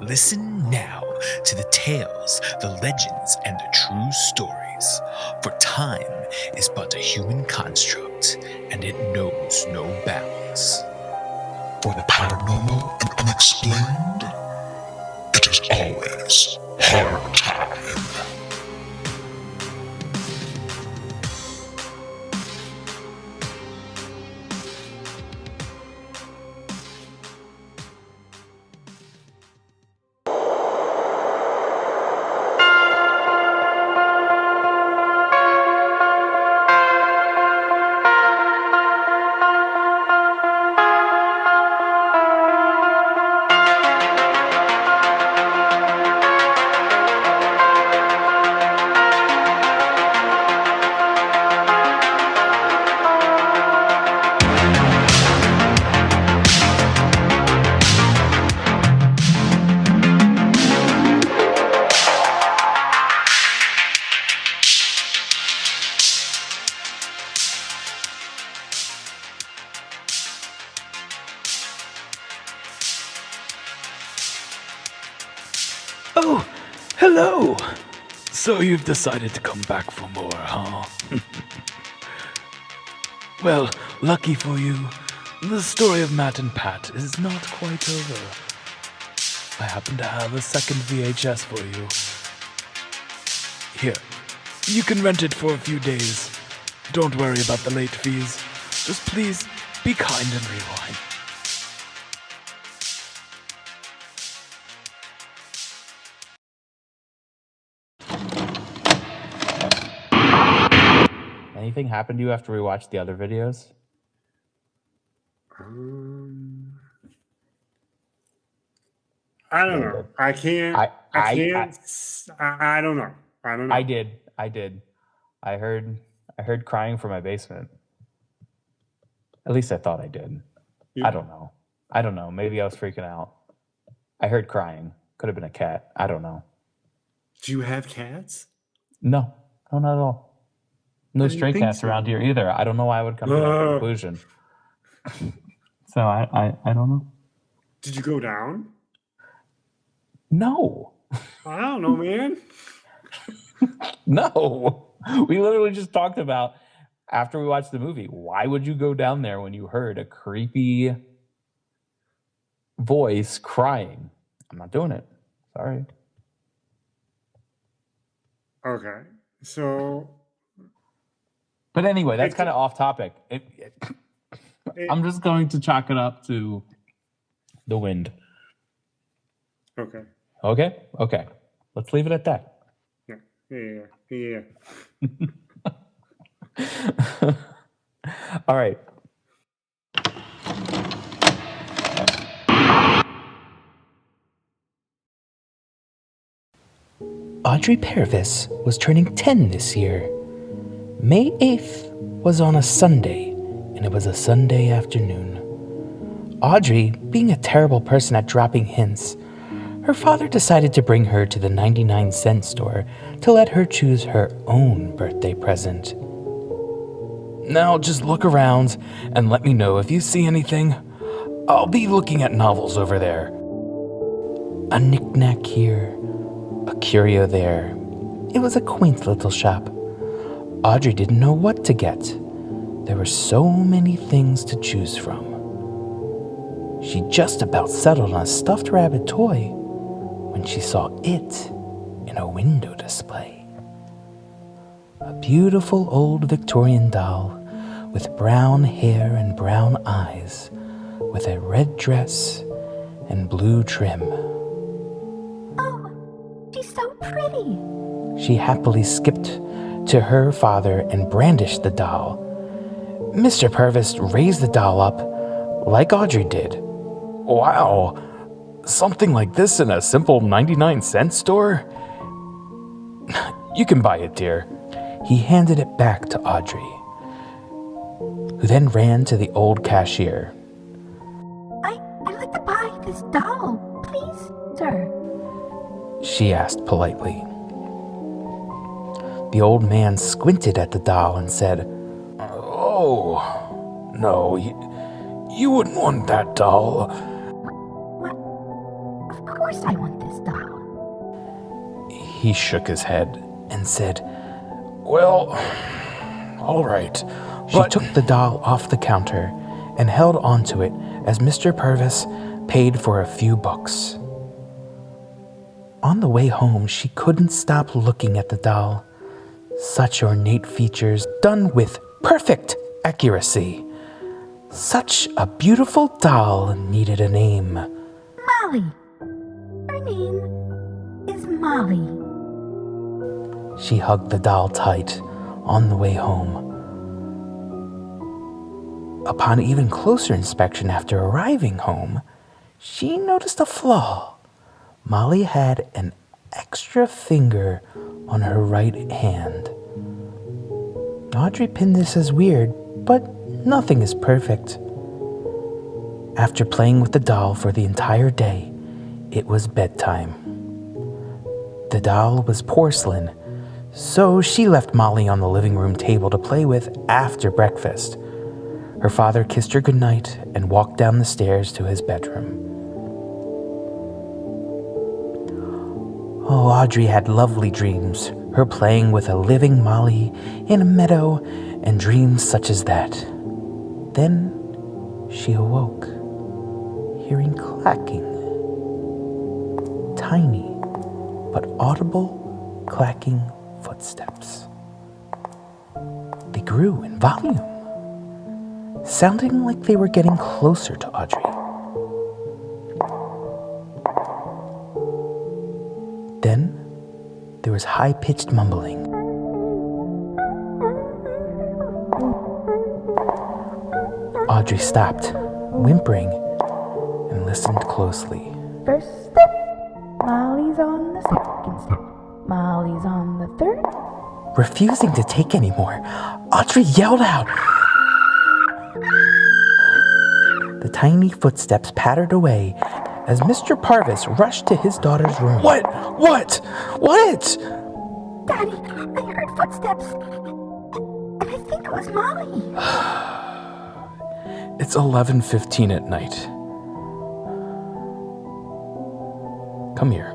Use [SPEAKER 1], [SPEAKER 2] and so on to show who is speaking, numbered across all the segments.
[SPEAKER 1] Listen now to the tales, the legends, and the true stories. For time is but a human construct, and it knows no bounds.
[SPEAKER 2] For the paranormal and unexplained, it is always hard time.
[SPEAKER 3] Oh, hello! So you've decided to come back for more, huh? Well, lucky for you, the story of Matt and Pat is not quite over. I happen to have a second VHS for you. Here, you can rent it for a few days. Don't worry about the late fees. Just please be kind and rewind.
[SPEAKER 4] Anything happen to you after we watched the other videos?
[SPEAKER 5] I don't know. I can't. I don't know.
[SPEAKER 4] I did. I heard crying from my basement. At least I thought I did. Yeah. I don't know. Maybe I was freaking out. I heard crying. Could have been a cat. I don't know.
[SPEAKER 5] Do you have cats?
[SPEAKER 4] No, not at all. No stray cats around here either. I don't know why I would come to that conclusion. So I don't know.
[SPEAKER 5] Did you go down?
[SPEAKER 4] No.
[SPEAKER 5] I don't know, man.
[SPEAKER 4] No. We literally just talked about, after we watched the movie, why would you go down there when you heard a creepy voice crying? I'm not doing it. Sorry.
[SPEAKER 5] Okay. So...
[SPEAKER 4] But anyway, that's kind of off topic. I'm just going to chalk it up to the wind.
[SPEAKER 5] Okay.
[SPEAKER 4] Okay. Let's leave it at that.
[SPEAKER 5] Yeah.
[SPEAKER 4] All right.
[SPEAKER 6] Audrey Parvis was turning 10 this year. May 8th was on a Sunday, and it was a Sunday afternoon. Audrey, being a terrible person at dropping hints, her father decided to bring her to the 99-cent store to let her choose her own birthday present. Now just look around and let me know if you see anything. I'll be looking at novels over there. A knick-knack here, a curio there. It was a quaint little shop. Audrey didn't know what to get. There were so many things to choose from. She just about settled on a stuffed rabbit toy when she saw it in a window display. A beautiful old Victorian doll with brown hair and brown eyes, with a red dress and blue trim.
[SPEAKER 7] Oh, she's so pretty.
[SPEAKER 6] She happily skipped to her father and brandished the doll. Mr. Purvis raised the doll up like Audrey did. Wow, something like this in a simple 99-cent store? You can buy it, dear. He handed it back to Audrey, who then ran to the old cashier.
[SPEAKER 7] I'd like to buy this doll, please, sir.
[SPEAKER 6] She asked politely. The old man squinted at the doll and said, "Oh, no, you wouldn't want that doll."
[SPEAKER 7] What? Of Of course I want this doll.
[SPEAKER 6] He shook his head and said, "Well, all right." She took the doll off the counter and held onto it as Mr. Purvis paid for a few books. On the way home, she couldn't stop looking at the doll. Such ornate features done with perfect accuracy. Such a beautiful doll needed a name.
[SPEAKER 7] Molly. Her name is Molly.
[SPEAKER 6] She hugged the doll tight on the way home. Upon even closer inspection after arriving home, she noticed a flaw. Molly had an extra finger on her right hand. Audrey pinned this as weird, but nothing is perfect. After playing with the doll for the entire day, it was bedtime. The doll was porcelain, so she left Molly on the living room table to play with after breakfast. Her father kissed her goodnight and walked down the stairs to his bedroom. Oh, Audrey had lovely dreams, her playing with a living Molly in a meadow, and dreams such as that. Then she awoke, hearing clacking. Tiny but audible clacking footsteps. They grew in volume, sounding like they were getting closer to Audrey. Then there was high-pitched mumbling. Audrey stopped, whimpering, and listened closely.
[SPEAKER 7] First step, Molly's on the second step. Molly's on the third.
[SPEAKER 6] Refusing to take any more, Audrey yelled out. The tiny footsteps pattered away as Mr. Purvis rushed to his daughter's room. What?
[SPEAKER 7] Daddy, I heard footsteps. And I think it was Molly.
[SPEAKER 6] It's 11:15 at night. Come here.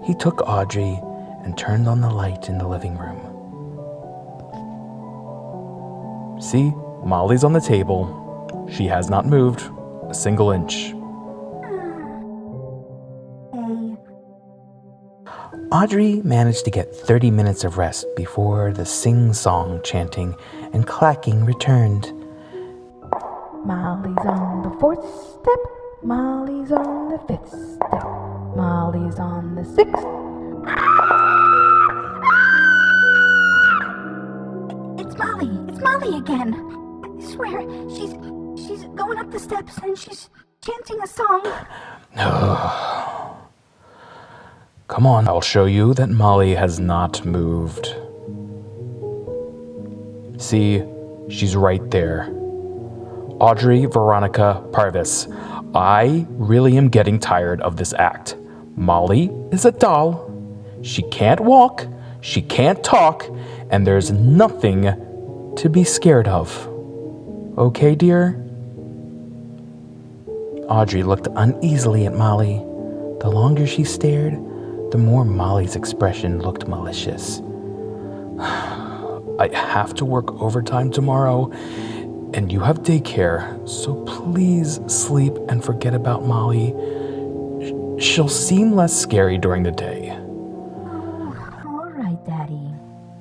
[SPEAKER 6] He took Audrey and turned on the light in the living room. See, Molly's on the table. She has not moved a single inch.
[SPEAKER 7] Hey,
[SPEAKER 6] Audrey managed to get 30 minutes of rest before the sing-song chanting and clacking returned.
[SPEAKER 7] Molly's on the fourth step. Molly's on the fifth step. Molly's on the sixth. It's Molly. It's Molly again. I swear, she's going up the steps and she's chanting a song.
[SPEAKER 6] Come on, I'll show you that Molly has not moved. See, she's right there. Audrey Veronica Purvis, I really am getting tired of this act. Molly is a doll. She can't walk, she can't talk, and there's nothing to be scared of. Okay, dear? Audrey looked uneasily at Molly. The longer she stared, the more Molly's expression looked malicious. I have to work overtime tomorrow, and you have daycare, so please sleep and forget about Molly. She'll seem less scary during the day.
[SPEAKER 7] All right, Daddy.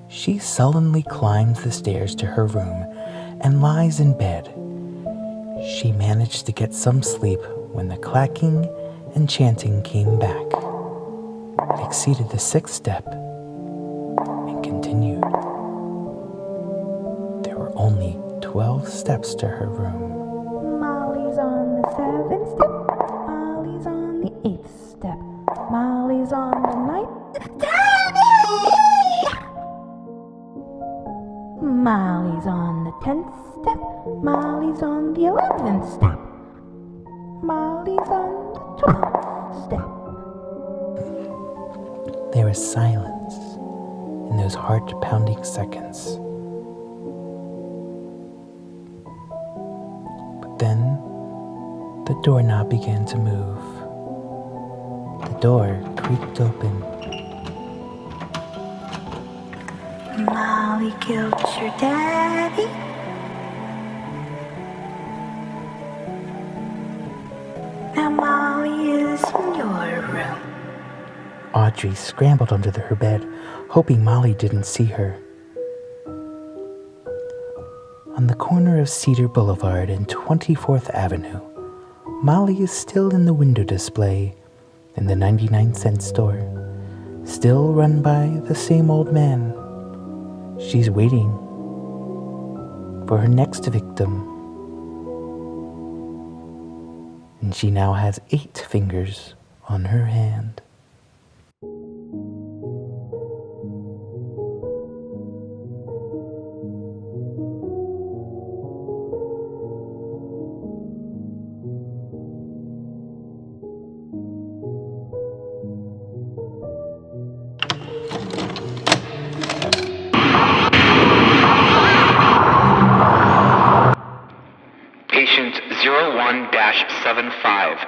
[SPEAKER 6] She sullenly climbs the stairs to her room and lies in bed. She managed to get some sleep when the clacking and chanting came back. It exceeded the sixth step and continued. There were only 12 steps to her room.
[SPEAKER 7] Molly's on the seventh step. Molly's on the eighth step. Molly's on the ninth. Daddy! Molly's on the 10th step. Molly's on the 11th step. Molly's on the 12th step.
[SPEAKER 6] There was silence in those heart-pounding seconds. But then the doorknob began to move. door creaked open.
[SPEAKER 7] Molly killed your daddy? Now Molly is in your room.
[SPEAKER 6] Audrey scrambled under her bed, hoping Molly didn't see her. On the corner of Cedar Boulevard and 24th Avenue, Molly is still in the window display in the 99-cent store, still run by the same old man. She's waiting for her next victim. And she now has 8 fingers on her hand.
[SPEAKER 8] Patient 01-75.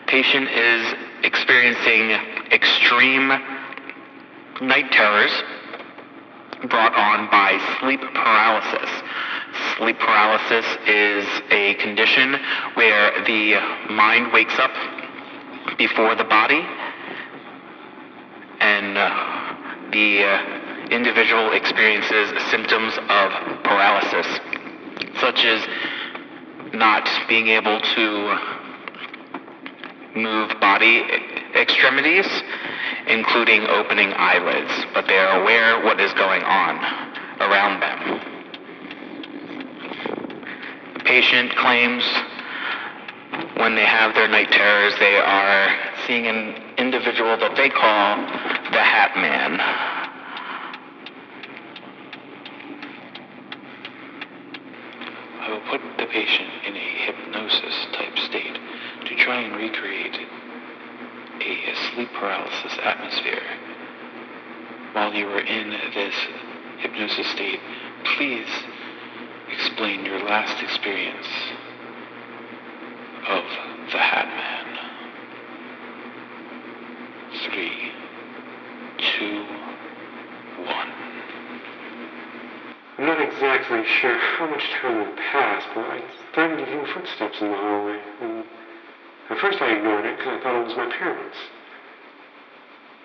[SPEAKER 8] Patient is experiencing extreme night terrors brought on by sleep paralysis. Sleep paralysis is a condition where the mind wakes up before the body, and the individual experiences symptoms of paralysis, such as not being able to move body extremities, including opening eyelids, but they are aware what is going on around them. The patient claims when they have their night terrors, they are seeing an individual that they call the Hatman. I will put the patient in a hypnosis-type state to try and recreate a sleep paralysis atmosphere. While you are in this hypnosis state, please explain your last experience of the Hatman. 3, 2, 1.
[SPEAKER 5] I'm not exactly sure how much time had passed, but I started to hear footsteps in the hallway. And at first I ignored it because I thought it was my parents.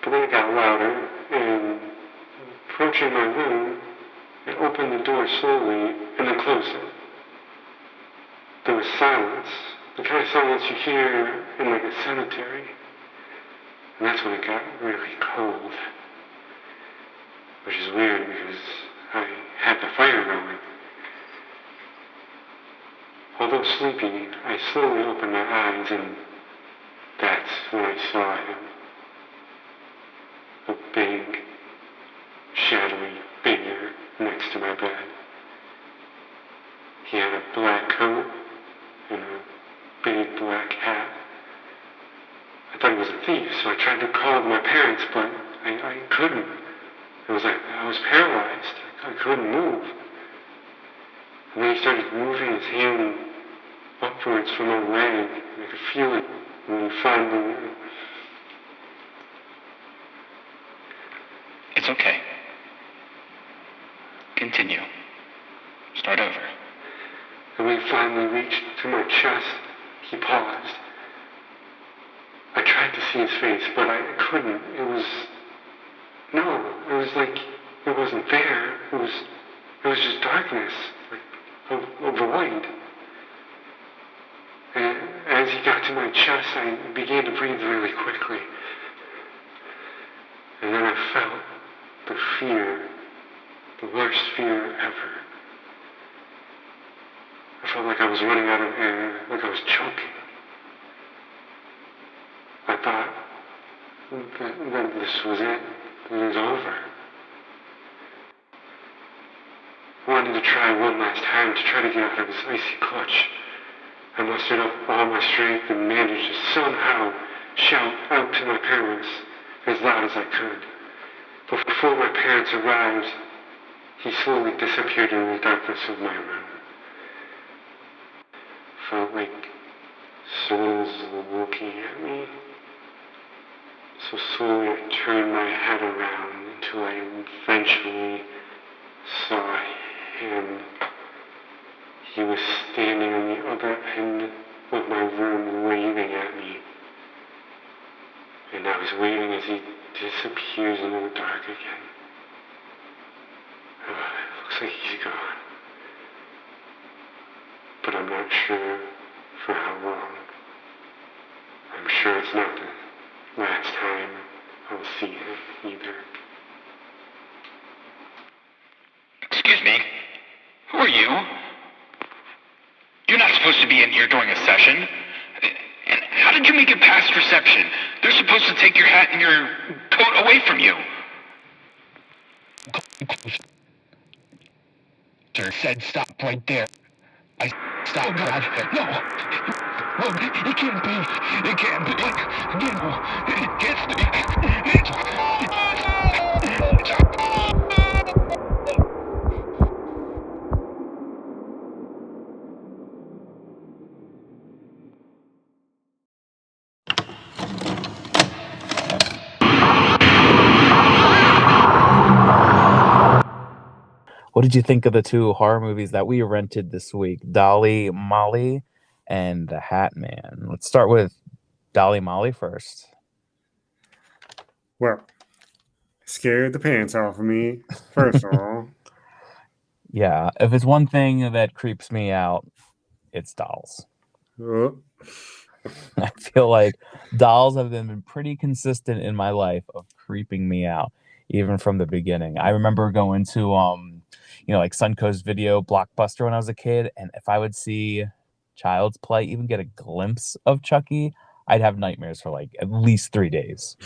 [SPEAKER 5] But then it got louder, and approaching my room, I opened the door slowly and then closed it. There was silence, the kind of silence you hear in like a cemetery. And that's when it got really cold. Which is weird because I had the fire going. Although sleepy, I slowly opened my eyes, and that's when I saw him. A big, shadowy figure next to my bed. He had a black coat and a big black hat. I thought he was a thief, so I tried to call my parents, but I couldn't. It was like I was paralyzed. I couldn't move. And then he started moving his hand upwards from my leg, and I could feel it. And then finally...
[SPEAKER 8] It's okay. Continue. Start over.
[SPEAKER 5] And when he finally reached to my chest, he paused. I tried to see his face, but I couldn't. It was like it wasn't there. It was just darkness, like a void. And as he got to my chest, I began to breathe really quickly. And then I felt the fear, the worst fear ever. I felt like I was running out of air, like I was choking. I thought that this was it. It was over. I wanted to try one last time to try to get out of his icy clutch. I mustered up all my strength and managed to somehow shout out to my parents as loud as I could. But before my parents arrived, he slowly disappeared in the darkness of my room. Felt like someone was looking at me. So slowly I turned my head around until I eventually saw him. He was standing on the other end of my room waving at me. And I was waiting as he disappears into the dark again. It looks like he's gone. But I'm not sure for how long. I'm sure it's not the last time I'll see him either.
[SPEAKER 8] Excuse me? Who are you? You're not supposed to be in here during a session. And how did you make it past reception? They're supposed to take your hat and your coat away from you. Sir said stop right there. I stopped. Oh God, no! No, it can't be. It can't be. No, it can't
[SPEAKER 4] What did you think of the two horror movies that we rented this week? Dolly Molly and The Hatman. Let's start with Dolly Molly first.
[SPEAKER 5] Well, scared the pants off of me, first of all.
[SPEAKER 4] Yeah, if it's one thing that creeps me out, it's dolls.
[SPEAKER 5] Oh.
[SPEAKER 4] I feel like dolls have been pretty consistent in my life of creeping me out, even from the beginning. I remember going to like Suncoast Video, Blockbuster when I was a kid, and if I would see Child's Play, even get a glimpse of Chucky, I'd have nightmares for like at least 3 days.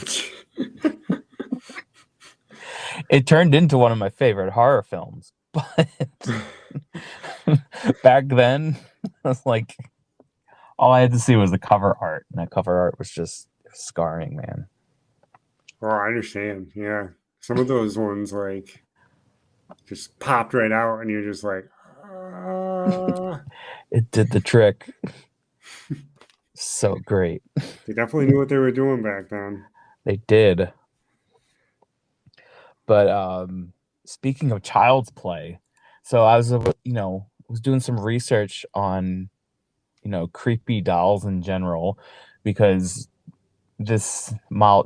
[SPEAKER 4] It turned into one of my favorite horror films, but back then, I was like, all I had to see was the cover art, and that cover art was just scarring, man.
[SPEAKER 5] Oh, I understand. Yeah. Some of those ones, like, just popped right out, and you're just like,
[SPEAKER 4] It did the trick. So great.
[SPEAKER 5] They definitely knew what they were doing back then.
[SPEAKER 4] They did. But speaking of Child's Play, so I was, was doing some research on, creepy dolls in general, because this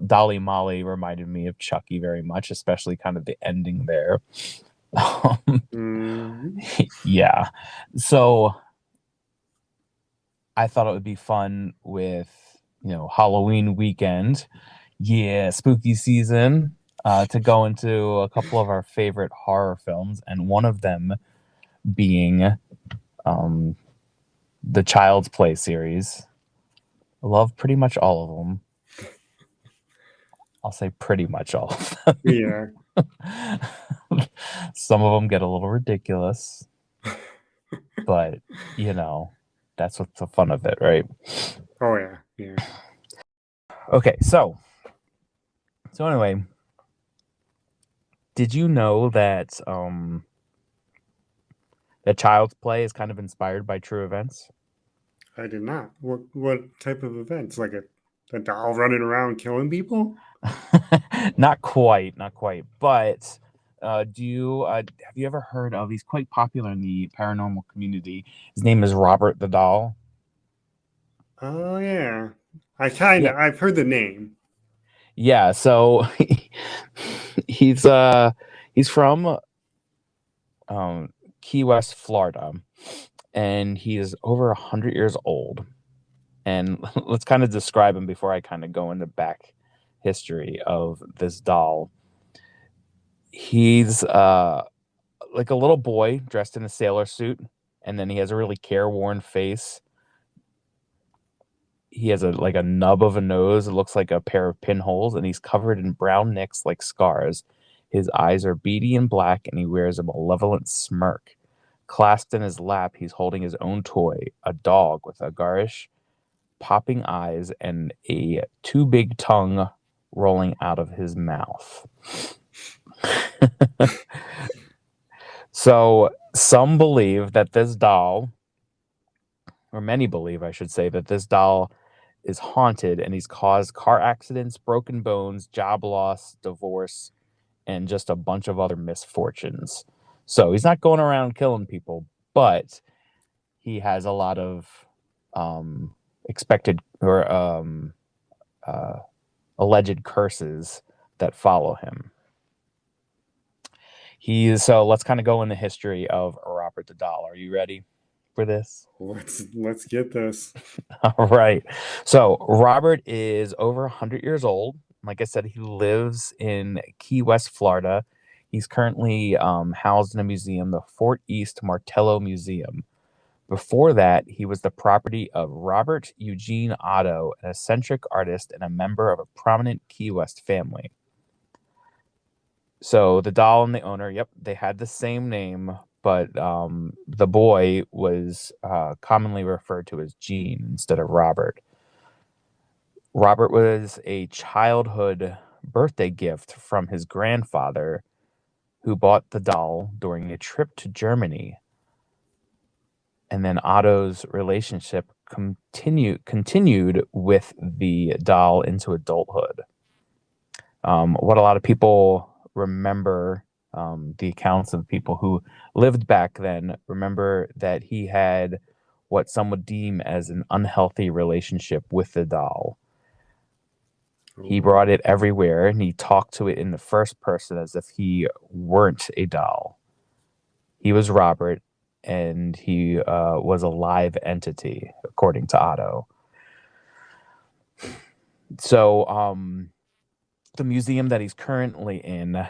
[SPEAKER 4] Dolly Molly reminded me of Chucky very much, especially kind of the ending there. Yeah. So I thought it would be fun with, Halloween weekend. Yeah, spooky season. To go into a couple of our favorite horror films, and one of them being the Child's Play series. I love pretty much all of them. I'll say pretty much all of them.
[SPEAKER 5] Yeah.
[SPEAKER 4] Some of them get a little ridiculous, but that's what's the fun of it, right?
[SPEAKER 5] Oh yeah, yeah.
[SPEAKER 4] Okay, so anyway, did you know that that Child's Play is kind of inspired by true events?
[SPEAKER 5] I did not. What type of events? Like a doll running around killing people?
[SPEAKER 4] Not quite. But have you ever heard of? He's quite popular in the paranormal community. His name is Robert the Doll.
[SPEAKER 5] Oh yeah, I've heard the name.
[SPEAKER 4] Yeah, so he's from Key West, Florida, and he is over 100 years old. And let's kind of describe him before I kind of go into back history of this doll. He's like a little boy dressed in a sailor suit, and then he has a really careworn face. He has a nub of a nose. It looks like a pair of pinholes, and he's covered in brown nicks like scars. His eyes are beady and black, and he wears a malevolent smirk. Clasped in his lap, he's holding his own toy, a dog with a garish, popping eyes and a too big tongue rolling out of his mouth. So some believe that this doll, or many believe, I should say, that this doll is haunted, and he's caused car accidents, broken bones, job loss, divorce, and just a bunch of other misfortunes. So he's not going around killing people, but he has a lot of expected or alleged curses that follow him. So let's kind of go in the history of Robert the Doll. Are you ready for this?
[SPEAKER 5] Let's get this.
[SPEAKER 4] All right. So Robert is over 100 years old. Like I said, he lives in Key West, Florida. He's currently housed in a museum, the Fort East Martello Museum. Before that, he was the property of Robert Eugene Otto, an eccentric artist and a member of a prominent Key West family. So the doll and the owner, yep, they had the same name, but the boy was commonly referred to as Gene instead of Robert. Robert was a childhood birthday gift from his grandfather, who bought the doll during a trip to Germany. And then Otto's relationship continued with the doll into adulthood. What a lot of people remember, the accounts of people who lived back then, remember that he had what some would deem as an unhealthy relationship with the doll. He brought it everywhere, and he talked to it in the first person as if he weren't a doll. He was Robert, and he was a live entity, according to Otto. So the museum that he's currently in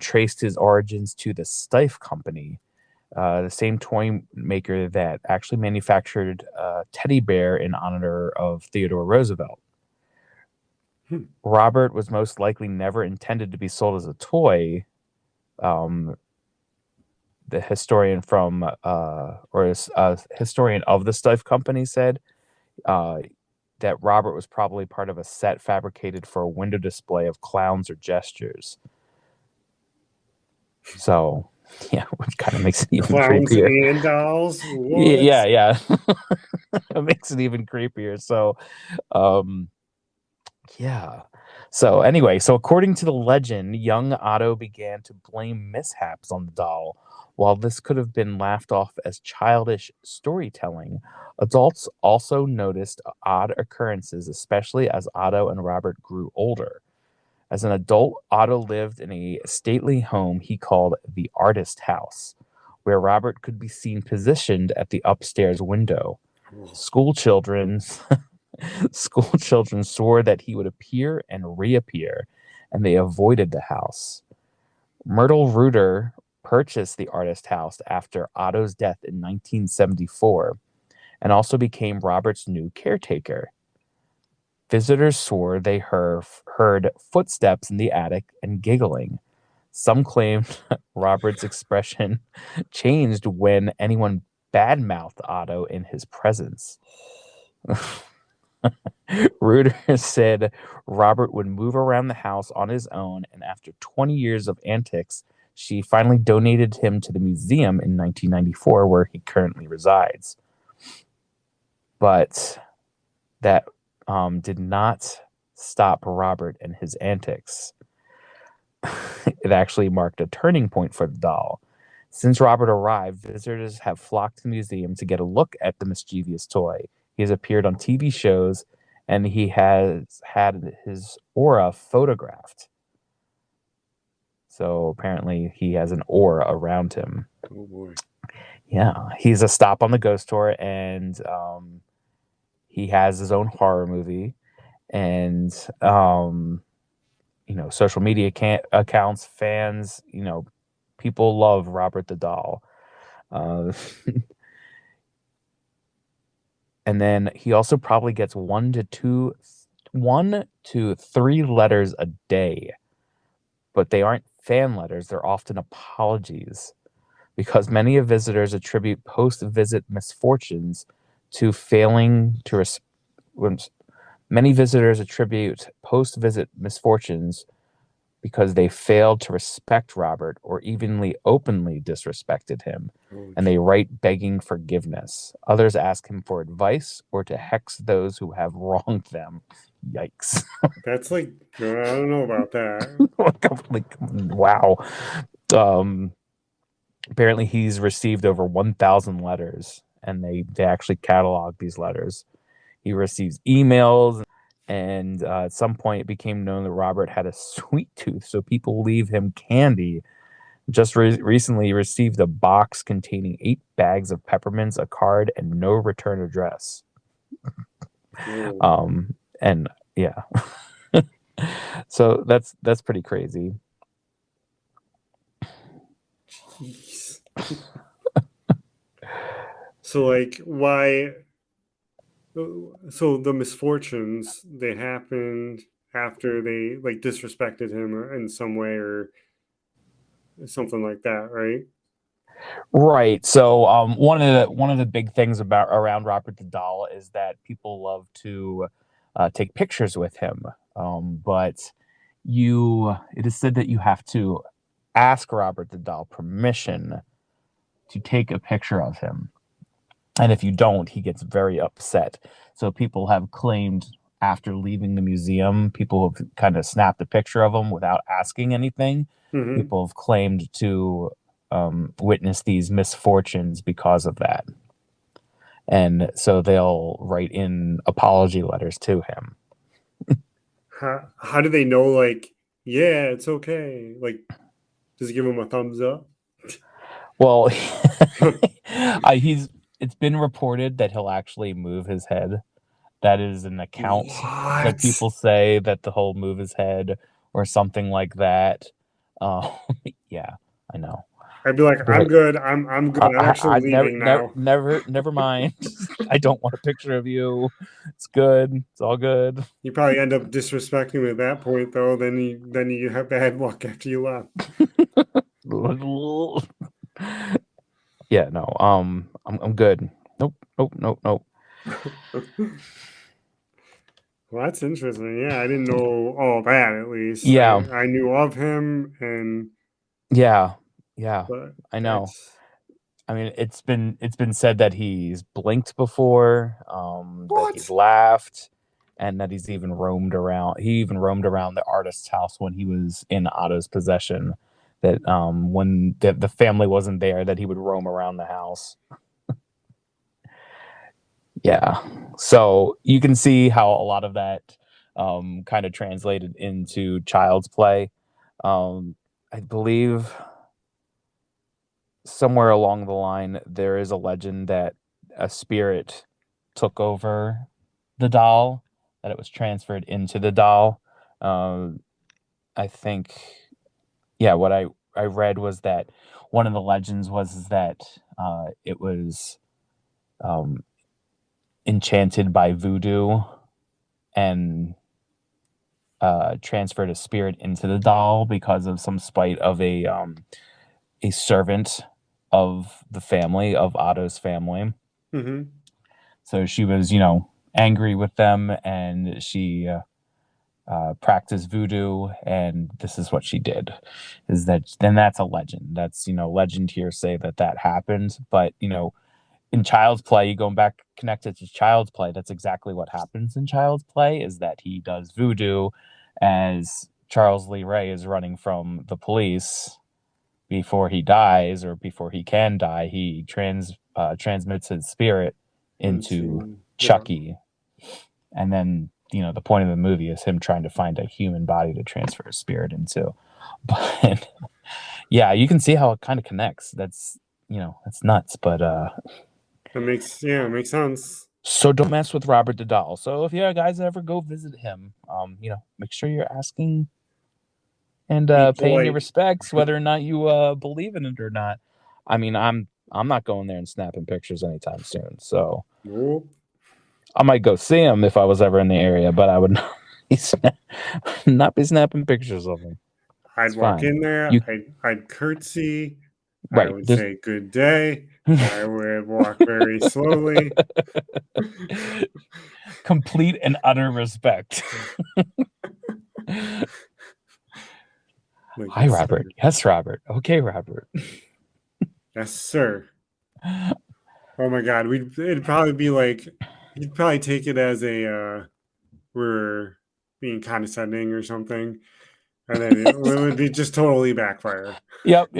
[SPEAKER 4] traced his origins to the Steiff Company, the same toy maker that actually manufactured a teddy bear in honor of Theodore Roosevelt. Robert was most likely never intended to be sold as a toy. The historian from, or a historian of the Steiff Company said that Robert was probably part of a set fabricated for a window display of clowns or gestures. So, yeah, which kind of makes it even
[SPEAKER 5] Clowns
[SPEAKER 4] creepier.
[SPEAKER 5] and dolls? What?
[SPEAKER 4] Yeah. It makes it even creepier. So, yeah. So anyway, according to the legend, young Otto began to blame mishaps on the doll. While this could have been laughed off as childish storytelling, adults also noticed odd occurrences, especially as Otto and Robert grew older. As an adult, Otto lived in a stately home he called the Artist House, where Robert could be seen positioned at the upstairs window. School children swore that he would appear and reappear, and they avoided the house. Myrtle Reuter purchased the Artist House after Otto's death in 1974 and also became Robert's new caretaker. Visitors swore they heard footsteps in the attic and giggling. Some claimed Robert's expression changed when anyone badmouthed Otto in his presence. Reuter said Robert would move around the house on his own, and after 20 years of antics, she finally donated him to the museum in 1994, where he currently resides. But that did not stop Robert and his antics. It actually marked a turning point for the doll. Since Robert arrived, visitors have flocked to the museum to get a look at the mischievous toy. He has appeared on TV shows, and he has had his aura photographed. So apparently he has an aura around him.
[SPEAKER 5] Oh, boy.
[SPEAKER 4] Yeah, he's a stop on the ghost tour, and he has his own horror movie. And, social media accounts, fans, people love Robert the Doll. And then he also probably gets 1 to 3 letters a day, but they aren't fan letters. They're often apologies, because many visitors attribute post-visit misfortunes to failing to many visitors attribute post-visit misfortunes
[SPEAKER 6] because they failed to respect Robert or evenly openly disrespected him, and they write begging forgiveness. Others ask him for advice or to hex those who have wronged them. Yikes.
[SPEAKER 5] That's like, I don't know about that.
[SPEAKER 6] Wow. Apparently he's received over 1,000 letters, and they actually catalog these letters. He receives emails, and at some point it became known that Robert had a sweet tooth, so people leave him candy. Just recently he received a box containing 8 bags of peppermints, a card, and no return address. And yeah. So that's pretty crazy.
[SPEAKER 5] Jeez. So like, why? So the misfortunes, they happened after they like disrespected him in some way or something like that, right?
[SPEAKER 6] Right. So one of the big things around Robert the Doll is that people love to take pictures with him. But it is said that you have to ask Robert the Doll permission to take a picture of him. And if you don't, he gets very upset. So people have claimed after leaving the museum, people have kind of snapped a picture of him without asking anything.
[SPEAKER 5] Mm-hmm.
[SPEAKER 6] People have claimed to witness these misfortunes because of that. And so they'll write in apology letters to him.
[SPEAKER 5] How do they know, like, yeah, it's okay? Like, does it give him a thumbs up?
[SPEAKER 6] Well, it's been reported that he'll actually move his head. That is an account that people say that he'll move his head or something like that. Yeah, I know.
[SPEAKER 5] I'd be like, I'm good. I'm good. I'm actually leaving now.
[SPEAKER 6] Never mind. I don't want a picture of you. It's good. It's all good.
[SPEAKER 5] You probably end up disrespecting him at that point, though. Then you have bad luck after you left.
[SPEAKER 6] Yeah, no. I'm good. Nope.
[SPEAKER 5] Well, that's interesting. Yeah, I didn't know all that. At least,
[SPEAKER 6] yeah,
[SPEAKER 5] I knew of him, and
[SPEAKER 6] yeah,
[SPEAKER 5] but
[SPEAKER 6] I know. I mean, it's been said that he's blinked before, that he's laughed, and that he's even roamed around. He even roamed around the artist's house when he was in Otto's possession. That when the family wasn't there, that he would roam around the house. Yeah, so you can see how a lot of that kind of translated into Child's Play. I believe somewhere along the line there is a legend that a spirit took over the doll, that it was transferred into the doll. I think, yeah, what I read was that one of the legends was that it was enchanted by voodoo and transferred a spirit into the doll because of some spite of a servant of the family, of Otto's family.
[SPEAKER 5] Mm-hmm.
[SPEAKER 6] So she was, angry with them, and she practiced voodoo, and this is what she did. Then that's a legend. That's, legend hearsay that happened. But, in Child's Play, going back connected to Child's Play, that's exactly what happens in Child's Play, is that he does voodoo as Charles Lee Ray is running from the police. Before he dies, or before he can die, he transmits his spirit into Chucky. And then, the point of the movie is him trying to find a human body to transfer his spirit into. But yeah, you can see how it kind of connects. That's, it's nuts, but
[SPEAKER 5] it makes sense.
[SPEAKER 6] So don't mess with Robert the Doll. So if you guys ever go visit him, make sure you're asking and paying your respects, whether or not you believe in it or not. I mean, I'm not going there and snapping pictures anytime soon. So I might go see him if I was ever in the area, but I would not be snapping pictures of him.
[SPEAKER 5] I'd walk in there. I'd curtsy.
[SPEAKER 6] Right.
[SPEAKER 5] I would say good day. I would walk very slowly.
[SPEAKER 6] Complete and utter respect.
[SPEAKER 5] like,
[SPEAKER 4] Hi, Robert. Yes, Robert. Okay, Robert.
[SPEAKER 5] Yes, sir. Oh my God, it'd probably be like you'd probably take it as a we're being condescending or something, and then it would be just totally backfire.
[SPEAKER 4] Yep.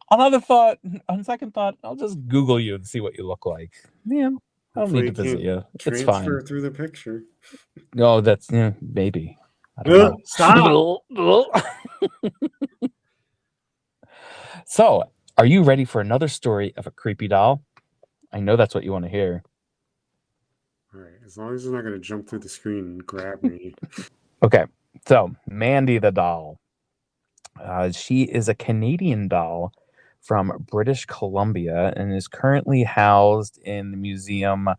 [SPEAKER 4] On second thought, I'll just Google you and see what you look like. Yeah, I don't need
[SPEAKER 5] Hopefully,
[SPEAKER 4] to
[SPEAKER 5] it
[SPEAKER 4] visit
[SPEAKER 5] can't
[SPEAKER 4] you. It's
[SPEAKER 5] transfer
[SPEAKER 4] fine.
[SPEAKER 5] through the picture.
[SPEAKER 4] No, that's maybe. I don't
[SPEAKER 5] Stop.
[SPEAKER 4] know. So, are you ready for another story of a creepy doll? I know that's what you want to hear.
[SPEAKER 5] All right, as long as it's not going to jump through the screen and grab me.
[SPEAKER 4] Okay, so Mandy the doll. She is a Canadian doll from British Columbia and is currently housed in the museum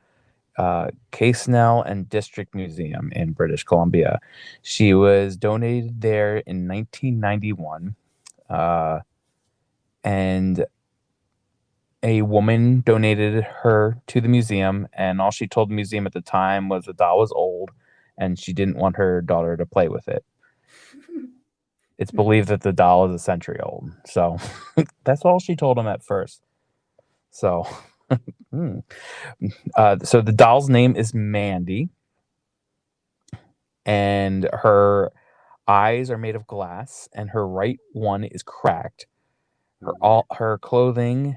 [SPEAKER 4] Casenel and District Museum in British Columbia. She was donated there in 1991, and a woman donated her to the museum, and all she told the museum at the time was the doll was old and she didn't want her daughter to play with it. It's believed that the doll is a century old. So that's all she told him at first. So, so the doll's name is Mandy, and her eyes are made of glass, and her right one is cracked. Her clothing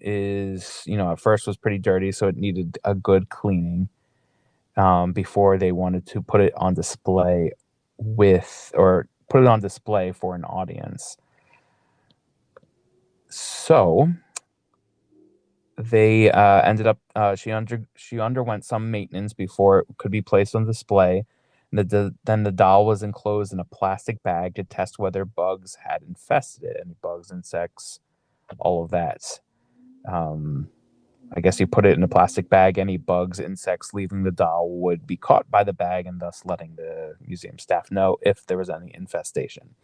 [SPEAKER 4] is, at first was pretty dirty, so it needed a good cleaning before they wanted to put it on display for an audience. So they ended up she underwent some maintenance before it could be placed on display. Then the doll was enclosed in a plastic bag to test whether bugs had infested it, any bugs, insects, all of that. I guess you put it in a plastic bag, any bugs, insects leaving the doll would be caught by the bag and thus letting the museum staff know if there was any infestation.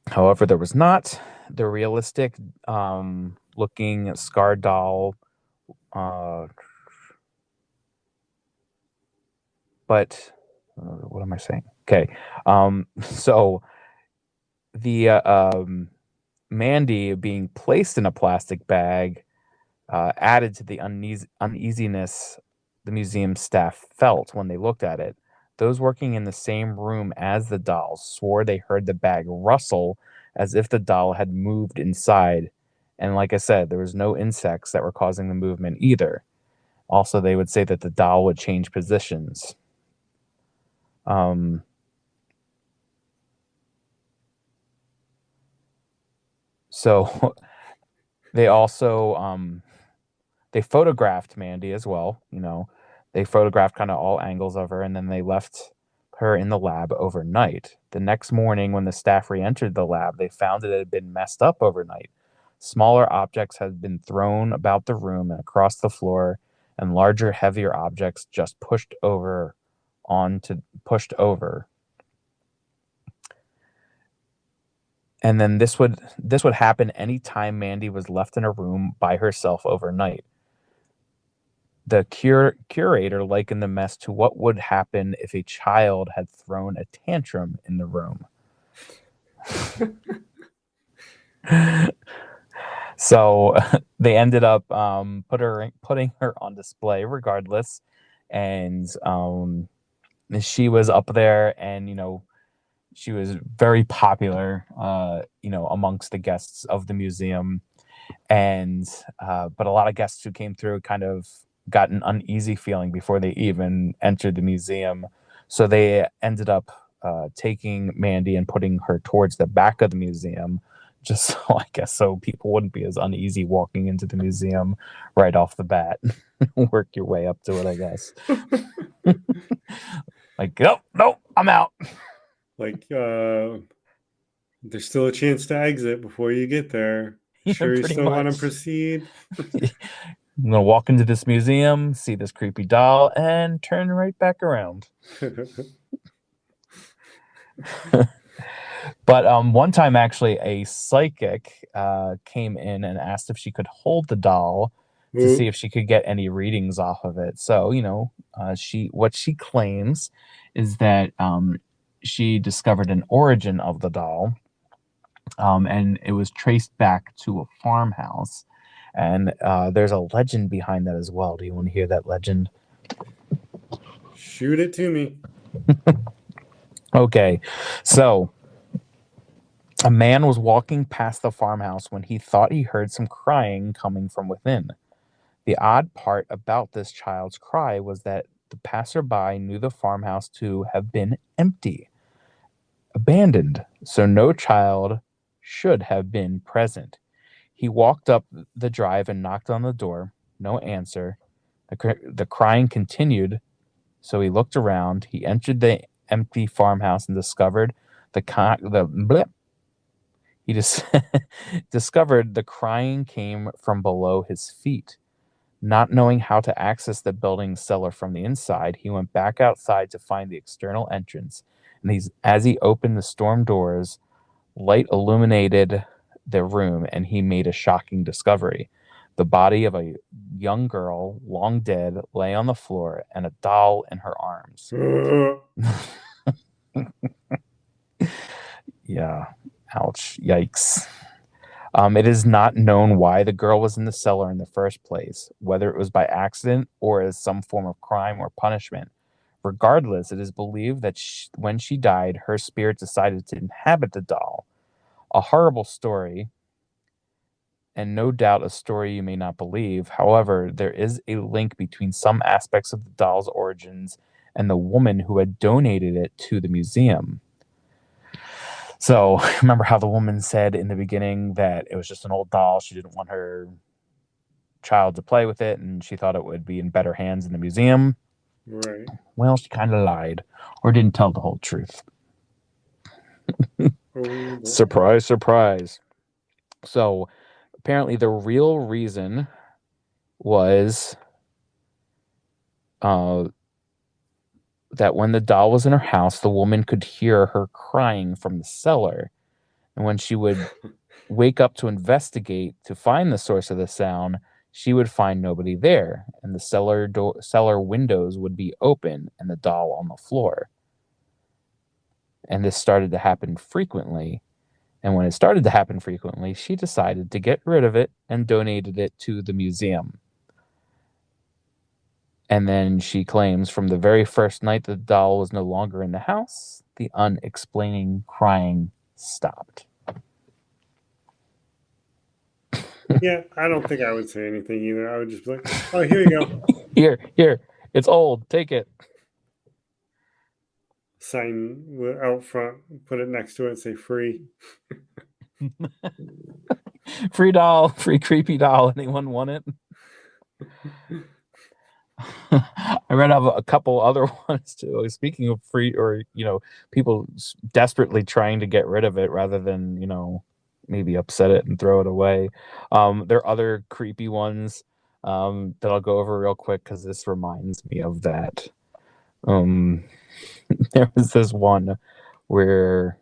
[SPEAKER 4] However, there was not. The realistic looking scarred doll, but what am I saying? Okay, so the Mandy being placed in a plastic bag added to the uneasiness the museum staff felt when they looked at it. Those working in the same room as the doll swore they heard the bag rustle as if the doll had moved inside. And like I said, there was no insects that were causing the movement either. Also, they would say that the doll would change positions. So they also they photographed Mandy as well. They photographed kind of all angles of her, and then they left her in the lab overnight. The next morning, when the staff re-entered the lab, they found it had been messed up overnight. Smaller objects had been thrown about the room and across the floor, and larger, heavier objects just pushed over. And then this would happen anytime Mandy was left in a room by herself overnight. The curator likened the mess to what would happen if a child had thrown a tantrum in the room. So they ended up putting her on display regardless, and she was up there, and she was very popular, amongst the guests of the museum, and but a lot of guests who came through kind of got an uneasy feeling before they even entered the museum. So they ended up taking Mandy and putting her towards the back of the museum, just so people wouldn't be as uneasy walking into the museum right off the bat. Work your way up to it, I guess. Like, nope, I'm out.
[SPEAKER 5] Like, there's still a chance to exit before you get there. Sure, you still want to proceed?
[SPEAKER 4] I'm going to walk into this museum, see this creepy doll, and turn right back around. But one time, actually, a psychic came in and asked if she could hold the doll to see if she could get any readings off of it. So, what she claims is that she discovered an origin of the doll, and it was traced back to a farmhouse. And there's a legend behind that as well. Do you want to hear that legend?
[SPEAKER 5] Shoot it to me.
[SPEAKER 4] Okay, so a man was walking past the farmhouse when he thought he heard some crying coming from within. The odd part about this child's cry was that the passerby knew the farmhouse to have been empty, abandoned, so no child should have been present. He walked up the drive and knocked on the door. No answer. The crying continued, so he looked around. He entered the empty farmhouse and discovered he just discovered the crying came from below his feet. Not knowing how to access the building's cellar from the inside, he went back outside to find the external entrance. And as he opened the storm doors, light illuminated the room, and he made a shocking discovery. The body of a young girl, long dead, lay on the floor, and a doll in her arms. Yeah. Ouch. Yikes. It is not known why the girl was in the cellar in the first place, whether it was by accident or as some form of crime or punishment. Regardless, it is believed that when she died, her spirit decided to inhabit the doll. A horrible story, and no doubt a story you may not believe. However, there is a link between some aspects of the doll's origins and the woman who had donated it to the museum. So, remember how the woman said in the beginning that it was just an old doll. She didn't want her child to play with it, and she thought it would be in better hands in the museum.
[SPEAKER 5] Right.
[SPEAKER 4] Well, she kind of lied or didn't tell the whole truth.
[SPEAKER 5] Oh,
[SPEAKER 4] surprise, surprise. So, apparently the real reason was that when the doll was in her house, the woman could hear her crying from the cellar. And when she would wake up to investigate to find the source of the sound, she would find nobody there, and the cellar windows would be open and the doll on the floor. And this started to happen frequently. And when it started to happen frequently, she decided to get rid of it and donated it to the museum. And then she claims from the very first night the doll was no longer in the house, the unexplaining crying stopped.
[SPEAKER 5] Yeah, I don't think I would say anything either. I would just be like, oh, here you go.
[SPEAKER 4] Here. It's old. Take it.
[SPEAKER 5] Sign out front, put it next to it, and say free.
[SPEAKER 4] Free doll, free creepy doll. Anyone want it? I read of a couple other ones too. Speaking of free, or people desperately trying to get rid of it rather than maybe upset it and throw it away. There are other creepy ones that I'll go over real quick because this reminds me of that. There was this one where,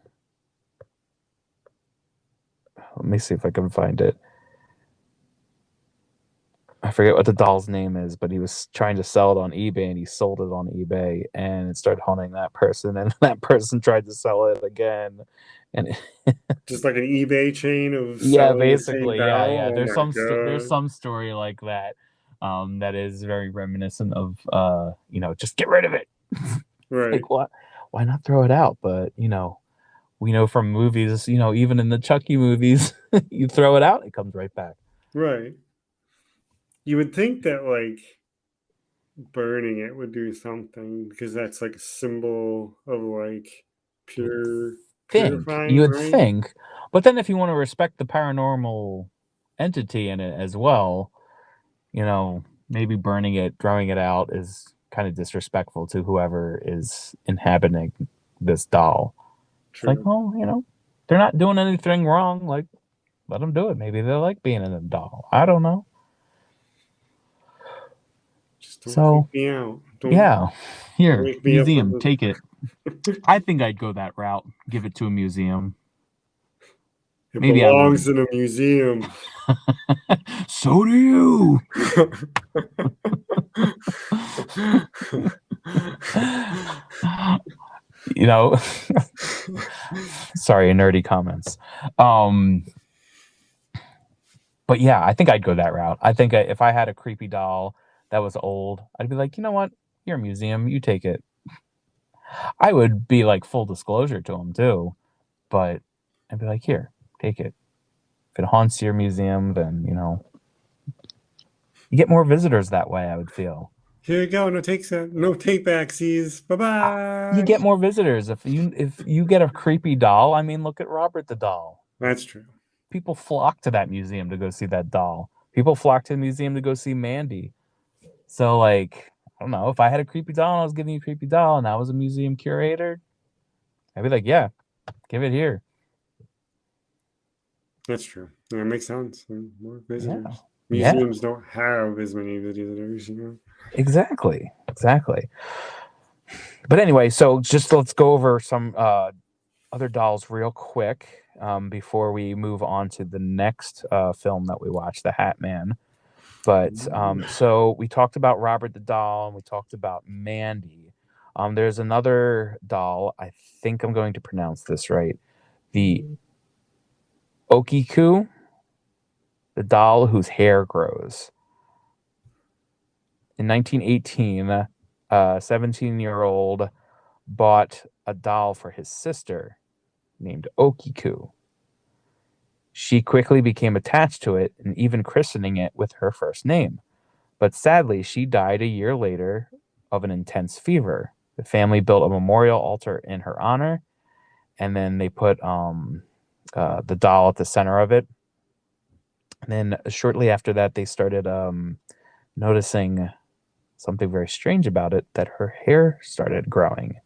[SPEAKER 4] let me see if I can find it. I forget what the doll's name is, but he was trying to sell it on eBay, and he sold it on eBay, and it started haunting that person, and that person tried to sell it again, and
[SPEAKER 5] just like an eBay chain of
[SPEAKER 4] basically, yeah.
[SPEAKER 5] Oh,
[SPEAKER 4] there's some story like that, that is very reminiscent of just get rid of it.
[SPEAKER 5] Right.
[SPEAKER 4] Like, what? Why not throw it out? But we know from movies, even in the Chucky movies, you throw it out, it comes right back.
[SPEAKER 5] Right. You would think that like burning it would do something because that's like a symbol of like purifying.
[SPEAKER 4] You would think, but then if you want to respect the paranormal entity in it as well, maybe burning it, throwing it out is kind of disrespectful to whoever is inhabiting this doll.
[SPEAKER 5] True.
[SPEAKER 4] It's like, well, they're not doing anything wrong. Like, let them do it. Maybe they like being in a doll. I don't know.
[SPEAKER 5] Just don't freak me out.
[SPEAKER 4] Yeah. Here, museum, take it. I think I'd go that route. Give it to a museum.
[SPEAKER 5] It belongs in a museum.
[SPEAKER 4] So do you. You know, sorry, nerdy comments. But yeah, I think I'd go that route. I think if I had a creepy doll that was old, I'd be like, you know what? You're a museum. You take it. I would be like full disclosure to them too, but I'd be like, here, take it. If it haunts your museum, then you get more visitors that way. I would feel
[SPEAKER 5] Here you go. No take backsies. Bye
[SPEAKER 4] you
[SPEAKER 5] bye.
[SPEAKER 4] get more visitors if you get a creepy doll. I mean, look at Robert the doll.
[SPEAKER 5] That's true.
[SPEAKER 4] People flock to that museum to go see that doll. People flock to the museum to go see Mandy. So, like, I don't know, if I had a creepy doll and I was giving you a creepy doll and I was a museum curator, I'd be like, yeah, give it here.
[SPEAKER 5] That's true. Yeah, it makes sense. More visitors.
[SPEAKER 4] Yeah.
[SPEAKER 5] Museums don't have as many visitors,
[SPEAKER 4] Exactly. But anyway, so just let's go over some other dolls real quick before we move on to the next film that we watched, The Hatman. But so we talked about Robert the doll and we talked about Mandy. There's another doll. I think I'm going to pronounce this right. The Okiku, the doll whose hair grows. In 1918, a 17-year-old bought a doll for his sister named Okiku. She quickly became attached to it and even christening it with her first name. But sadly, she died a year later of an intense fever. The family built a memorial altar in her honor, and then they put the doll at the center of it. And then shortly after that, they started noticing something very strange about it, that her hair started growing.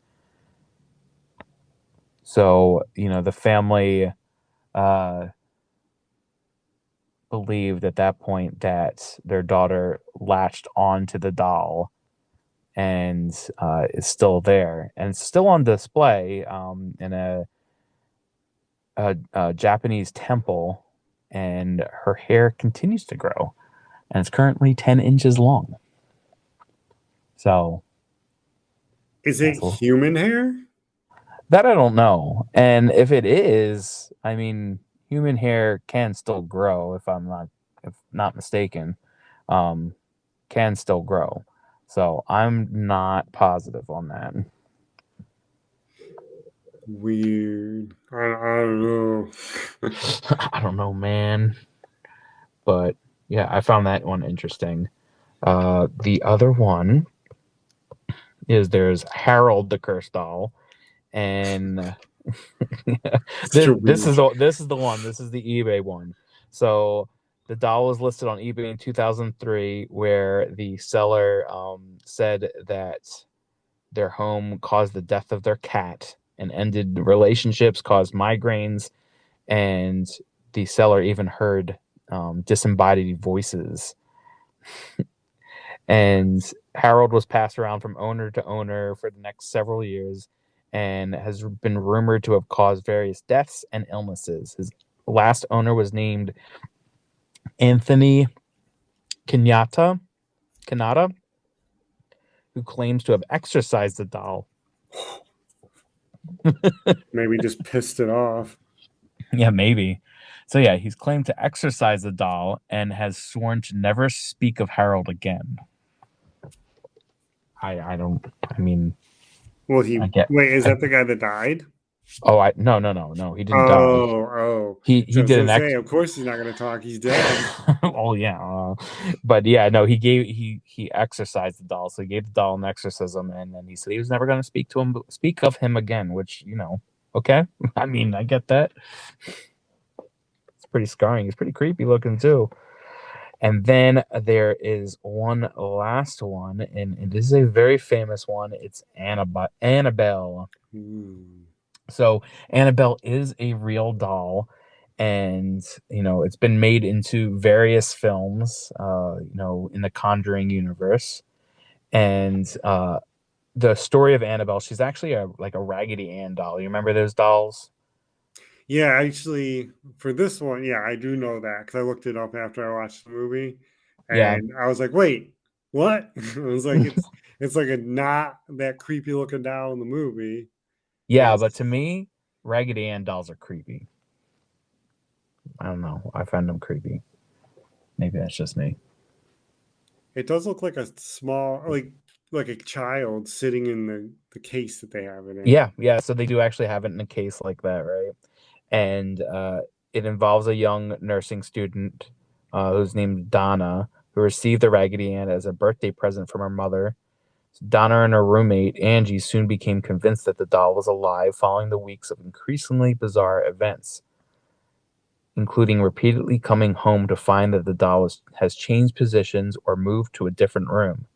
[SPEAKER 4] So, the family believed at that point that their daughter latched onto the doll and is still there and still on display in a Japanese temple, and her hair continues to grow, and it's currently 10 inches long. So,
[SPEAKER 5] is it human hair?
[SPEAKER 4] That I don't know. And if it is, I mean, human hair can still grow if not mistaken. Can still grow. So I'm not positive on that.
[SPEAKER 5] Weird. I don't know.
[SPEAKER 4] I don't know, man. But yeah, I found that one interesting. The other one is there's Harold the Cursed Doll, and this is the one. This is the eBay one. So the doll was listed on eBay in 2003, where the seller said that their home caused the death of their cat and ended relationships, caused migraines, and the seller even heard disembodied voices. And Harold was passed around from owner to owner for the next several years and has been rumored to have caused various deaths and illnesses. His last owner was named Anthony Kanata, who claims to have exorcised the doll.
[SPEAKER 5] Maybe just pissed it off.
[SPEAKER 4] Yeah, maybe. So yeah, he's claimed to exorcise the doll and has sworn to never speak of Harold again. I mean,
[SPEAKER 5] Well, wait, is that the guy that died?
[SPEAKER 4] Oh, no. He didn't die.
[SPEAKER 5] Oh.
[SPEAKER 4] He did an
[SPEAKER 5] of course he's not going to talk. He's dead.
[SPEAKER 4] Oh yeah, but yeah, no. He exorcised the doll, so he gave the doll an exorcism, and then he said he was never going to speak of him again. Which okay. I mean, I get that. It's pretty scarring. He's pretty creepy looking too. And then there is one last one, and this is a very famous one. It's Annabelle. So Annabelle is a real doll, and it's been made into various films, in the Conjuring universe. And the story of Annabelle, she's actually a Raggedy Ann doll. You remember those dolls?
[SPEAKER 5] Yeah, actually, for this one, yeah, I do know that because I looked it up after I watched the movie, and I was like, "Wait, what?" I was like, "It's like a not that creepy looking doll in the movie."
[SPEAKER 4] Yeah,
[SPEAKER 5] Yes.
[SPEAKER 4] but to me, Raggedy Ann dolls are creepy. I don't know. I find them creepy. Maybe that's just me.
[SPEAKER 5] It does look like a small, like a child sitting in the case that they have it in.
[SPEAKER 4] Yeah. So they do actually have it in a case like that, right? And it involves a young nursing student who's named Donna, who received the Raggedy Ann as a birthday present from her mother. Donna and her roommate, Angie, soon became convinced that the doll was alive following the weeks of increasingly bizarre events, including repeatedly coming home to find that the doll has changed positions or moved to a different room.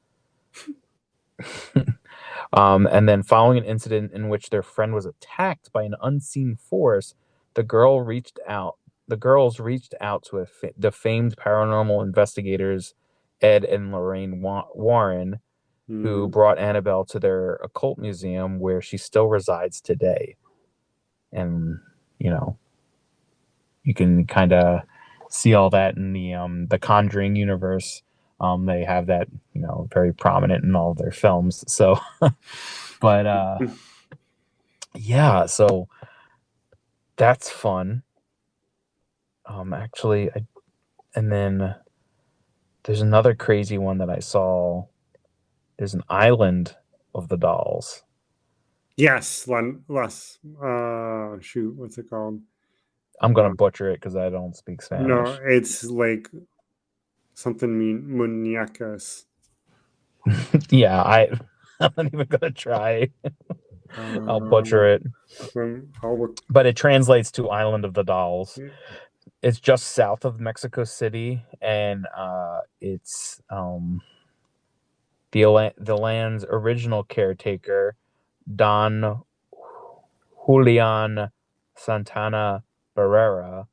[SPEAKER 4] And then, following an incident in which their friend was attacked by an unseen force, the girls reached out to the famed paranormal investigators Ed and Lorraine Warren, who brought Annabelle to their occult museum, where she still resides today. And you can kind of see all that in the Conjuring universe. They have that very prominent in all of their films. So, but yeah, so that's fun. Actually, and then there's another crazy one that I saw. There's an island of the dolls.
[SPEAKER 5] Yes, shoot, what's it called?
[SPEAKER 4] I'm gonna butcher it because I don't speak Spanish.
[SPEAKER 5] No, it's like something muñecas.
[SPEAKER 4] Yeah, I'm not even gonna try. I'll butcher it. But it translates to Island of the Dolls. It's just south of Mexico City, and it's the land's original caretaker, Don Julian Santana Barrera,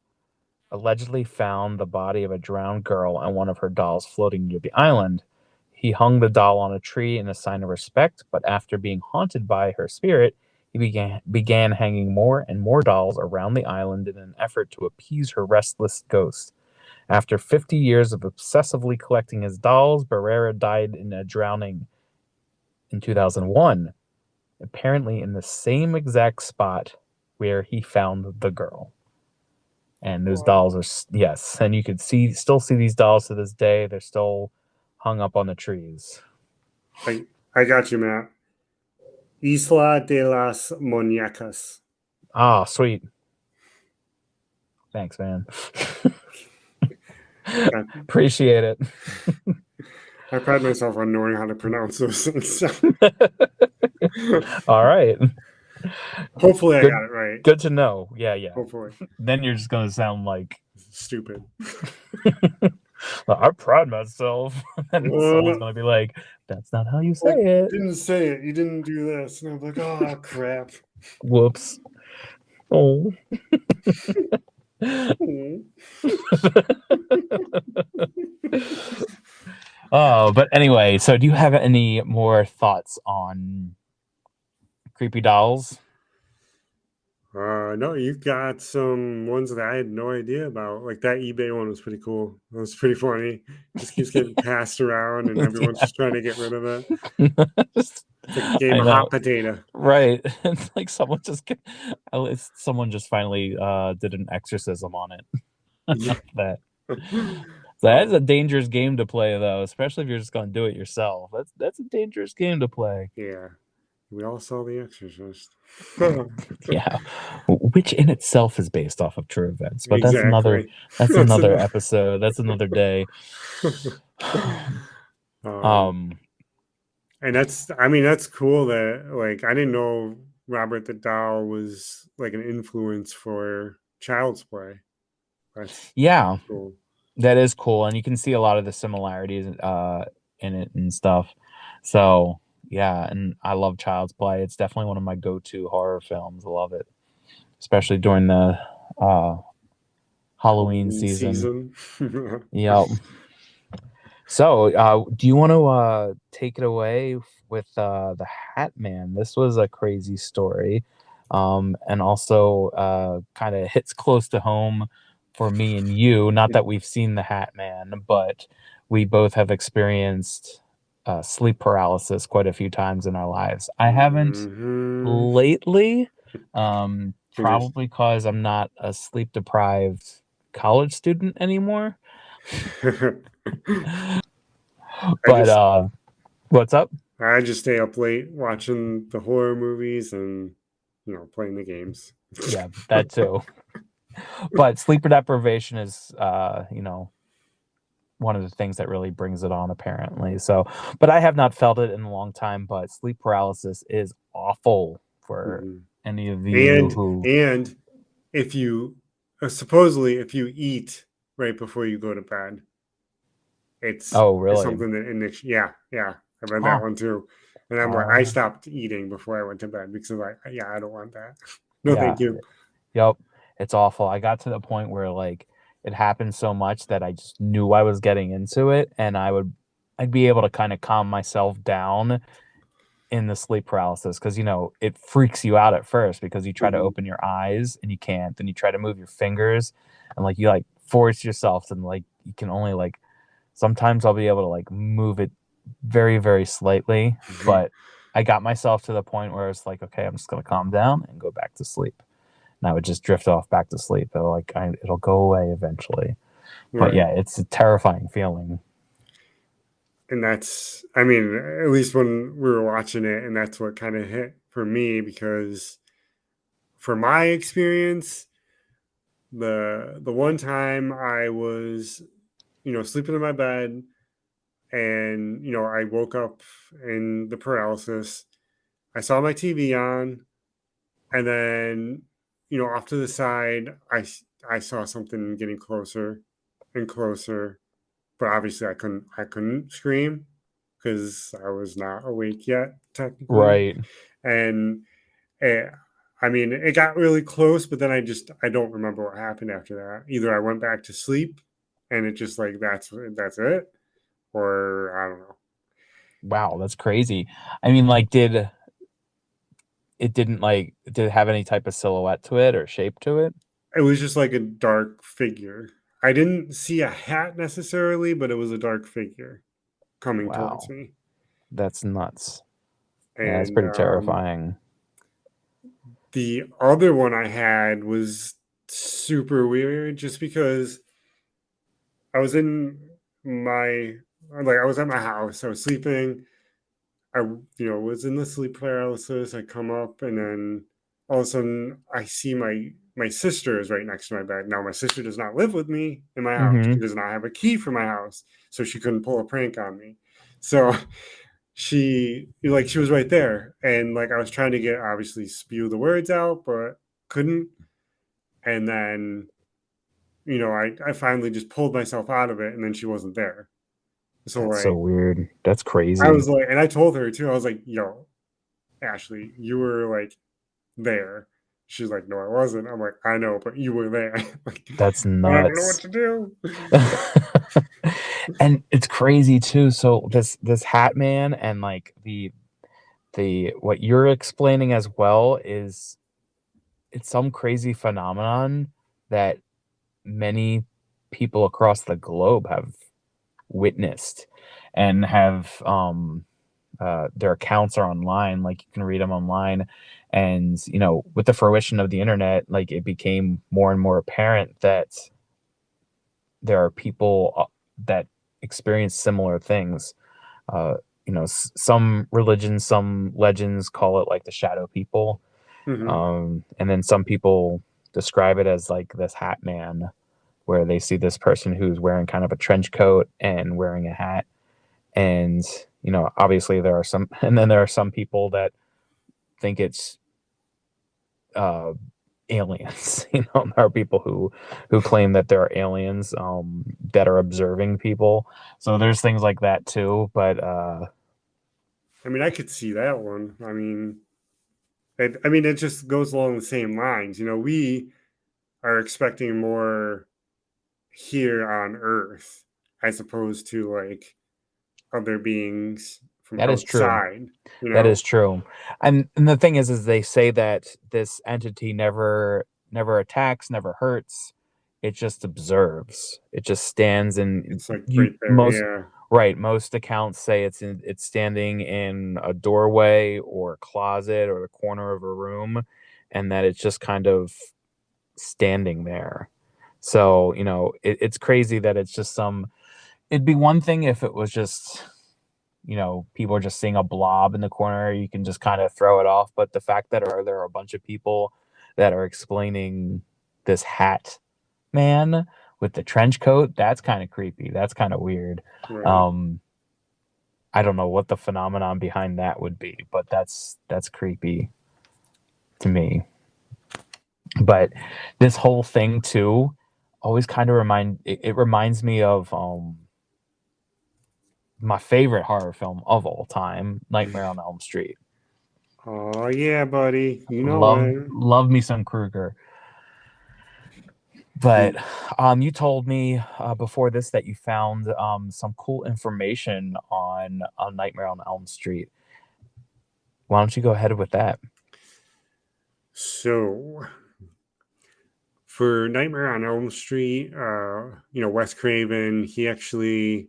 [SPEAKER 4] allegedly found the body of a drowned girl and one of her dolls floating near the island. He hung the doll on a tree in a sign of respect, but after being haunted by her spirit, he began hanging more and more dolls around the island in an effort to appease her restless ghost. After 50 years of obsessively collecting his dolls, Barrera died in a drowning in 2001, apparently in the same exact spot where he found the girl. And those dolls are, yes, and you could still see these dolls to this day. They're still hung up on the trees.
[SPEAKER 5] I got you, Matt. Isla de las Muñecas.
[SPEAKER 4] Ah, sweet. Thanks, man. Appreciate it.
[SPEAKER 5] I pride myself on knowing how to pronounce those things.
[SPEAKER 4] All right.
[SPEAKER 5] Hopefully I got it right.
[SPEAKER 4] Good to know. Yeah.
[SPEAKER 5] Hopefully.
[SPEAKER 4] Then you're just going to sound like...
[SPEAKER 5] stupid.
[SPEAKER 4] I pride myself. And someone's going to be like, that's not how you say it.
[SPEAKER 5] You didn't say it. You didn't do this. And I'm like, oh, crap.
[SPEAKER 4] Whoops. Oh. Oh, but anyway, so do you have any more thoughts on creepy dolls?
[SPEAKER 5] No, you've got some ones that I had no idea about. Like that eBay one was pretty cool. It was pretty funny. Just keeps getting passed around, and everyone's just trying to get rid of it. It's like a game of hot potato.
[SPEAKER 4] Right. It's like someone just finally did an exorcism on it. That's a dangerous game to play, though, especially if you're just going to do it yourself. That's a dangerous game to play.
[SPEAKER 5] Yeah. We all saw The Exorcist.
[SPEAKER 4] Yeah, which in itself is based off of true events, but
[SPEAKER 5] exactly.
[SPEAKER 4] that's another episode. That's another day.
[SPEAKER 5] And that's cool that, like, I didn't know Robert the Doll was like an influence for Child's Play. That's cool.
[SPEAKER 4] That is cool, and you can see a lot of the similarities in it and stuff. So yeah, and I love Child's Play. It's definitely one of my go-to horror films. I love it, especially during the Halloween season. Yep. So, do you want to take it away with the Hatman? This was a crazy story, and also kind of hits close to home for me and you. Not that we've seen the Hatman, but we both have experienced sleep paralysis quite a few times in our lives. I haven't
[SPEAKER 5] Mm-hmm.
[SPEAKER 4] lately,
[SPEAKER 5] Fingers.
[SPEAKER 4] probably because I'm not a sleep deprived college student anymore.
[SPEAKER 5] I
[SPEAKER 4] But
[SPEAKER 5] just
[SPEAKER 4] what's up?
[SPEAKER 5] I just stay up late watching the horror movies and playing the games.
[SPEAKER 4] Yeah, that too. But sleep deprivation is, one of the things that really brings it on, apparently. So, but I have not felt it in a long time. But sleep paralysis is awful for
[SPEAKER 5] Mhm.
[SPEAKER 4] any of you
[SPEAKER 5] And
[SPEAKER 4] who.
[SPEAKER 5] and if you supposedly if you eat right before you go to bed,
[SPEAKER 4] Oh,
[SPEAKER 5] it's
[SPEAKER 4] really?
[SPEAKER 5] something that yeah, I read that
[SPEAKER 4] Huh.
[SPEAKER 5] one too. And I'm like, I
[SPEAKER 4] Uh,
[SPEAKER 5] stopped eating before I went to bed because I'm like, yeah, I don't want that. No,
[SPEAKER 4] yeah.
[SPEAKER 5] thank you.
[SPEAKER 4] Yep. It's awful. I got to the point where like it happened so much that I just knew I was getting into it, and I'd be able to kind of calm myself down in the sleep paralysis because it freaks you out at first because you try to
[SPEAKER 5] Mhm.
[SPEAKER 4] open your eyes and you can't, then you try to move your fingers and like you like force yourself, and like you can only like sometimes I'll be able to like move it very very slightly, but I got myself to the point where it's like, okay, I'm just gonna calm down and go back to sleep, and I would just drift off back to sleep. It'll go away eventually, but
[SPEAKER 5] Right.
[SPEAKER 4] yeah, it's a terrifying feeling.
[SPEAKER 5] And that's, I mean, at least when we were watching it, and that's what kind of hit for me because for my experience, the one time I was, sleeping in my bed and, I woke up in the paralysis. I saw my TV on, and then, off to the side, I saw something getting closer and closer, but obviously I couldn't scream because I was not awake yet, technically.
[SPEAKER 4] Right.
[SPEAKER 5] And eh, I mean, it got really close, but then I don't remember what happened after that. Either I went back to sleep, and it just like that's it, or I don't know.
[SPEAKER 4] Wow, that's crazy. I mean, like, did it have any type of silhouette to it or shape to it?
[SPEAKER 5] It was just like a dark figure. I didn't see a hat necessarily, but it was a dark figure coming towards
[SPEAKER 4] Wow,
[SPEAKER 5] me.
[SPEAKER 4] that's nuts. Yeah, that's
[SPEAKER 5] And
[SPEAKER 4] pretty terrifying.
[SPEAKER 5] the other one I had was super weird just because I was in my I was at my house. I was sleeping. I was in the sleep paralysis. I come up and then all of a sudden I see my sister is right next to my bed. Now my sister does not live with me in my house. She
[SPEAKER 4] Mhm.
[SPEAKER 5] does not have a key for my house, so she couldn't pull a prank on me. So she was right there, and like I was trying to get obviously spew the words out, but couldn't. And then I finally just pulled myself out of it, and then she wasn't there. So
[SPEAKER 4] That's so
[SPEAKER 5] like
[SPEAKER 4] weird. That's
[SPEAKER 5] I
[SPEAKER 4] crazy.
[SPEAKER 5] was like, and I told her too. I was like, "Yo, Ashley, you were like there." She's like, "No, I wasn't." I'm like, "I know, but you were there." Like,
[SPEAKER 4] That's
[SPEAKER 5] I don't know what
[SPEAKER 4] nuts.
[SPEAKER 5] to do.
[SPEAKER 4] And it's crazy too. So this Hat Man and like the what you're explaining as well is it's some crazy phenomenon that many people across the globe have witnessed and have their accounts are online, like you can read them online, and with the fruition of the internet, like it became more and more apparent that there are people that experience similar things. uh, some religions, some legends call it like the shadow people,
[SPEAKER 5] Hmm.
[SPEAKER 4] and then some people describe it as like this hat man, where they see this person who's wearing kind of a trench coat and wearing a hat. And obviously there are some and then there are some people that think it's uh aliens. There are people who claim that there are aliens that are observing people, so there's things like that too. But
[SPEAKER 5] I mean, I could see that one. I mean, it just goes along the same lines. We are expecting more here on Earth as opposed to like other beings from
[SPEAKER 4] that is true.
[SPEAKER 5] outside. You
[SPEAKER 4] That
[SPEAKER 5] know,
[SPEAKER 4] is true. And the thing is they say that this entity never attacks, never hurts. It just observes. It just stands and
[SPEAKER 5] it's like
[SPEAKER 4] you
[SPEAKER 5] right there.
[SPEAKER 4] most
[SPEAKER 5] Yeah.
[SPEAKER 4] Right. Most accounts say it's standing in a doorway or a closet or the corner of a room, and that it's just kind of standing there. So, it's crazy that it's just it'd be one thing if it was just, people are just seeing a blob in the corner, you can just kind of throw it off. But the fact that there are a bunch of people that are explaining this hat man with the trench coat, that's kind of creepy. That's kind of weird.
[SPEAKER 5] Right.
[SPEAKER 4] I don't know what the phenomenon behind that would be, but that's creepy to me. But this whole thing too always kind of reminds me of my favorite horror film of all time, Nightmare on Elm Street.
[SPEAKER 5] Oh yeah, buddy. You know it.
[SPEAKER 4] Love me some Krueger. But you told me before this that you found some cool information on Nightmare on Elm Street. Why don't you go ahead with that?
[SPEAKER 5] So, for Nightmare on Elm Street, Wes Craven, he actually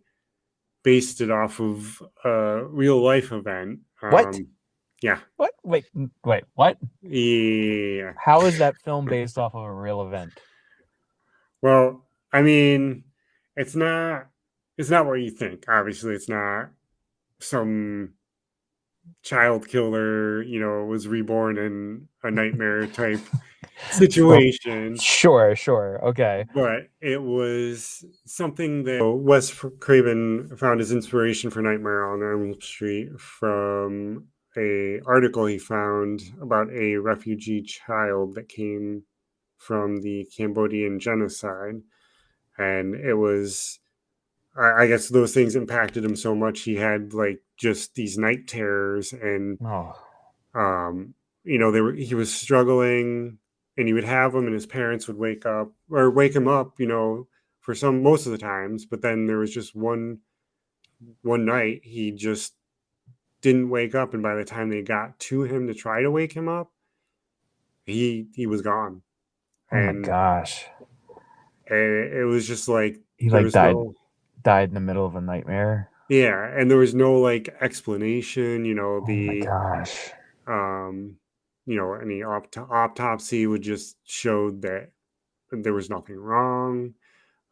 [SPEAKER 5] based it off of a real life event.
[SPEAKER 4] What?
[SPEAKER 5] Yeah.
[SPEAKER 4] What? Wait, what?
[SPEAKER 5] Yeah.
[SPEAKER 4] How is that film based off of a real event?
[SPEAKER 5] Well, I mean, it's not what you think. Obviously, it's not some child killer, was reborn in a nightmare type situation.
[SPEAKER 4] Sure, okay.
[SPEAKER 5] But it was something that Wes Craven found his inspiration for Nightmare on Elm Street from a article he found about a refugee child that came from the Cambodian genocide. And it was, I guess those things impacted him so much. He had like just these night terrors, and he was struggling, and he would have them, and his parents would wake him up, for most of the times. But then there was just one night he just didn't wake up, and by the time they got to him to try to wake him up, he was gone.
[SPEAKER 4] Oh my gosh!
[SPEAKER 5] And it was just like
[SPEAKER 4] he died in the middle of a nightmare.
[SPEAKER 5] Yeah, and there was no like explanation.
[SPEAKER 4] Oh my gosh!
[SPEAKER 5] Any autopsy would just show that there was nothing wrong.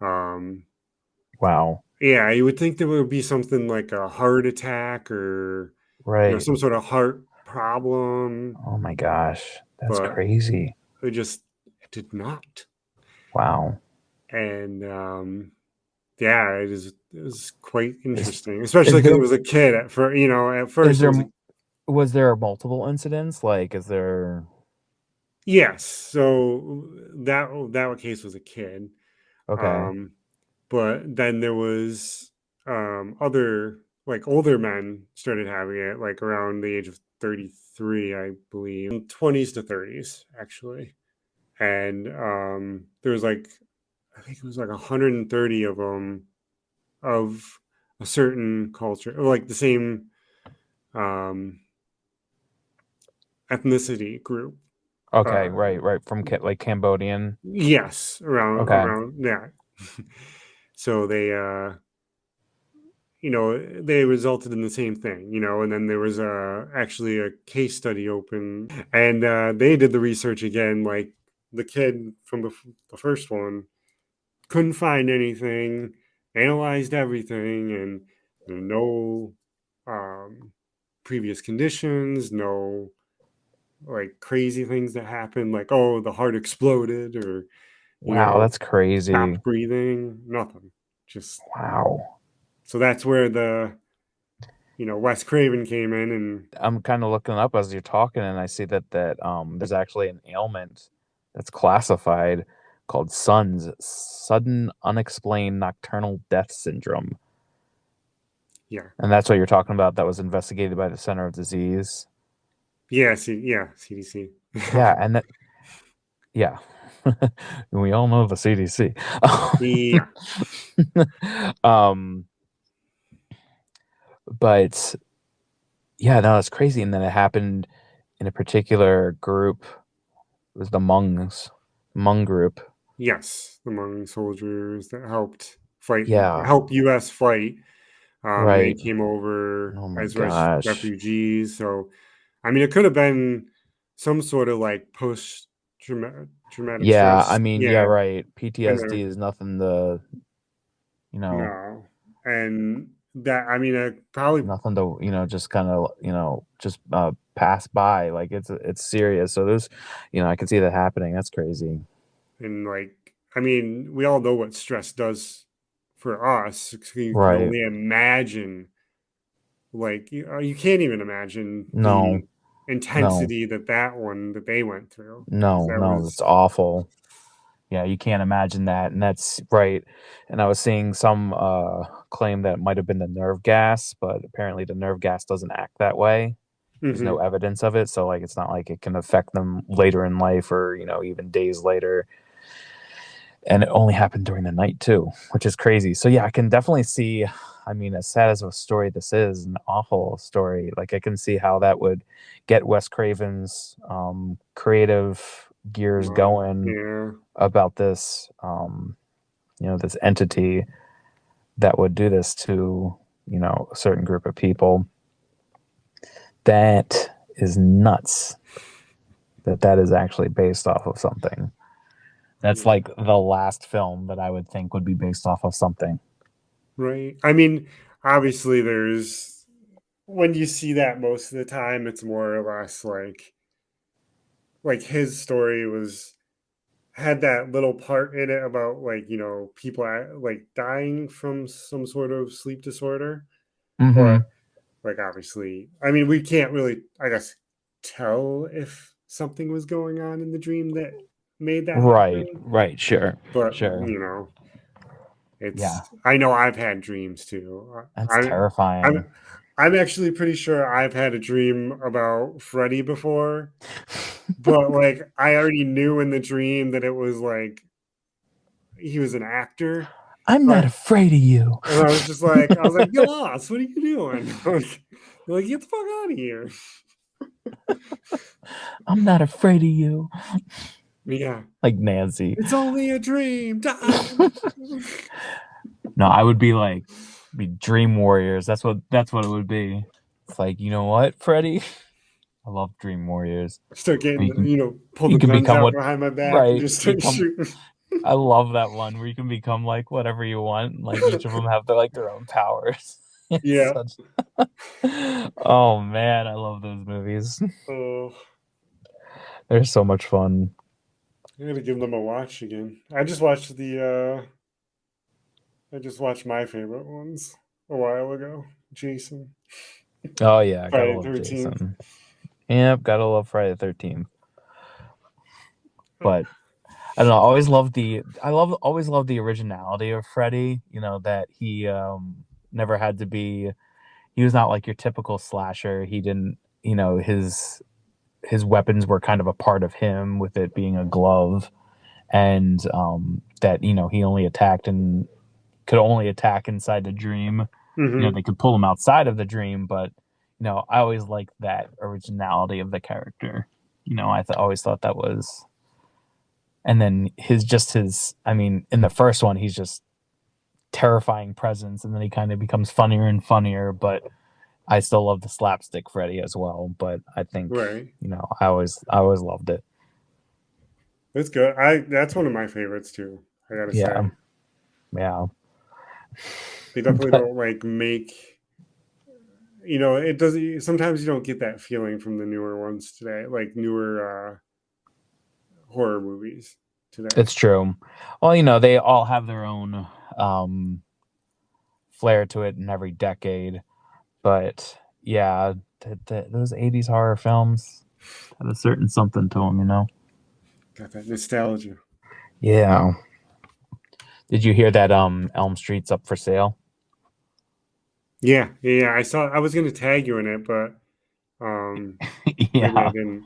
[SPEAKER 4] Wow.
[SPEAKER 5] Yeah, you would think there would be something like a heart attack or some sort of heart problem.
[SPEAKER 4] Oh my gosh, that's crazy.
[SPEAKER 5] It did not.
[SPEAKER 4] Wow.
[SPEAKER 5] And yeah, it was quite interesting, especially because it was a kid at first.
[SPEAKER 4] Was there multiple incidents? Like, is there?
[SPEAKER 5] Yes. So that case was a kid.
[SPEAKER 4] Okay.
[SPEAKER 5] But then there was other like older men started having it like around the age of 33, I believe, 20s to 30s actually. And there was like, I think it was like 130 of them of a certain culture, like the same ethnicity group.
[SPEAKER 4] Okay, right. From like Cambodian.
[SPEAKER 5] Yes, around that. So they they resulted in the same thing, and then there was actually a case study open, and they did the research again. Like the kid from the first one couldn't find anything, analyzed everything, and no previous conditions, no like crazy things that happened, like the heart exploded or
[SPEAKER 4] that's crazy,
[SPEAKER 5] stopped breathing, nothing. Just
[SPEAKER 4] wow.
[SPEAKER 5] So that's where the Wes Craven came in. And
[SPEAKER 4] I'm kind of looking up as you're talking, and I see that there's actually an ailment that's classified called sudden unexplained nocturnal death syndrome.
[SPEAKER 5] Yeah.
[SPEAKER 4] And that's what you're talking about. That was investigated by the Center of Disease.
[SPEAKER 5] Yeah, CDC.
[SPEAKER 4] Yeah, and that. Yeah, we all know the CDC.
[SPEAKER 5] Yeah.
[SPEAKER 4] But yeah, no, it's crazy. And then it happened in a particular group. It was the Hmong group.
[SPEAKER 5] Yes, the Hmong soldiers that helped fight.
[SPEAKER 4] Yeah,
[SPEAKER 5] helped U.S. fight They
[SPEAKER 4] Right.
[SPEAKER 5] came over
[SPEAKER 4] Oh my
[SPEAKER 5] as
[SPEAKER 4] gosh.
[SPEAKER 5] refugees. So, I mean, it could have been some sort of like post traumatic
[SPEAKER 4] Yeah, I
[SPEAKER 5] stress.
[SPEAKER 4] mean, yeah,
[SPEAKER 5] Yeah,
[SPEAKER 4] right.
[SPEAKER 5] and
[SPEAKER 4] PTSD
[SPEAKER 5] they're
[SPEAKER 4] is nothing to, you know,
[SPEAKER 5] no, and that I mean, probably
[SPEAKER 4] nothing to, just kind of, just pass by. Like it's serious. So there's, I can see that happening. That's crazy.
[SPEAKER 5] and like I mean, we all know what stress does for us. So you can
[SPEAKER 4] Right.
[SPEAKER 5] only imagine, like you can't even imagine
[SPEAKER 4] No,
[SPEAKER 5] the
[SPEAKER 4] no,
[SPEAKER 5] intensity that they went through because
[SPEAKER 4] no,
[SPEAKER 5] that
[SPEAKER 4] no. That's
[SPEAKER 5] was
[SPEAKER 4] awful. Yeah, you can't imagine that, and that's right. And I was seeing some claim that it might have been the nerve gas, but apparently the nerve gas doesn't act that way. There's no
[SPEAKER 5] hmm
[SPEAKER 4] evidence of it, so like it's not like it can affect them later in life or even days later. And it only happened during the night too, which is crazy. So yeah, I can definitely see. I mean, as sad as a story this is, an awful story. Like I can see how that would get Wes Craven's creative gears going
[SPEAKER 5] yeah,
[SPEAKER 4] about this. This entity that would do this to a certain group of people. That is nuts. That is actually based off of something. That's
[SPEAKER 5] yeah.
[SPEAKER 4] like the last film that I would think would be based off of something.
[SPEAKER 5] Right. I mean, obviously, there's when you see that most of the time, it's more or less like his story was had that little part in it about like people like dying from some sort of sleep disorder,
[SPEAKER 4] Mm-hmm.
[SPEAKER 5] but like obviously, I mean, we can't really, I guess, tell if something was going on in the dream that made that
[SPEAKER 4] Right.
[SPEAKER 5] happen,
[SPEAKER 4] Right. Sure.
[SPEAKER 5] but
[SPEAKER 4] Sure.
[SPEAKER 5] it's
[SPEAKER 4] Yeah.
[SPEAKER 5] I know I've had dreams too.
[SPEAKER 4] That's
[SPEAKER 5] I'm
[SPEAKER 4] terrifying.
[SPEAKER 5] I'm actually pretty sure I've had a dream about Freddy before, but like I already knew in the dream that it was like he was an actor.
[SPEAKER 4] I'm
[SPEAKER 5] But
[SPEAKER 4] not afraid of you.
[SPEAKER 5] and I was like, Yoss, what are you doing? You're like, get the fuck out of here.
[SPEAKER 4] I'm not afraid of you.
[SPEAKER 5] Yeah.
[SPEAKER 4] Like Nancy.
[SPEAKER 5] It's only a dream. Die.
[SPEAKER 4] No, I would be Dream Warriors. That's what it would be. It's like, you know what, Freddy? I love Dream Warriors.
[SPEAKER 5] Start
[SPEAKER 4] Where
[SPEAKER 5] getting, pull
[SPEAKER 4] you
[SPEAKER 5] the
[SPEAKER 4] can
[SPEAKER 5] guns
[SPEAKER 4] become
[SPEAKER 5] out
[SPEAKER 4] what
[SPEAKER 5] behind my back and
[SPEAKER 4] right.
[SPEAKER 5] just start shooting.
[SPEAKER 4] I love that one where you can become like whatever you want. Like each of them have their own powers. It's
[SPEAKER 5] Yeah.
[SPEAKER 4] such Oh man, I love those movies.
[SPEAKER 5] Oh,
[SPEAKER 4] They're so much fun.
[SPEAKER 5] I gotta give them a watch again. I just watched my favorite ones a while ago. Jason,
[SPEAKER 4] Oh yeah, gotta
[SPEAKER 5] Friday
[SPEAKER 4] love
[SPEAKER 5] 13th.
[SPEAKER 4] Jason. Yep, gotta love Friday the 13th. But I don't know. Always loved the originality of Freddy. That he never had to be. He was not like your typical slasher. He didn't. His weapons were kind of a part of him, with it being a glove, and that he only attacked and could only attack inside the dream.
[SPEAKER 5] Mm-hmm.
[SPEAKER 4] They could pull him outside of the dream, but I always liked that originality of the character. Always thought that was. And then I mean, in the first one, he's just terrifying presence, and then he kind of becomes funnier and funnier. But I still love the slapstick Freddy as well. But I think
[SPEAKER 5] Right.
[SPEAKER 4] I always loved it.
[SPEAKER 5] That's good. That's one of my favorites too. I gotta
[SPEAKER 4] Yeah,
[SPEAKER 5] say.
[SPEAKER 4] yeah.
[SPEAKER 5] They definitely
[SPEAKER 4] But
[SPEAKER 5] don't like make it doesn't sometimes you don't get that feeling from the newer ones today, like newer horror movies today.
[SPEAKER 4] it's true. Well, they all have their own um, flair to it in every decade. But yeah, those '80s horror films had a certain something to them.
[SPEAKER 5] Got that nostalgia.
[SPEAKER 4] Yeah. Did you hear that Elm Street's up for sale?
[SPEAKER 5] Yeah. I was gonna tag you in it, but maybe I
[SPEAKER 4] Yeah.
[SPEAKER 5] didn't.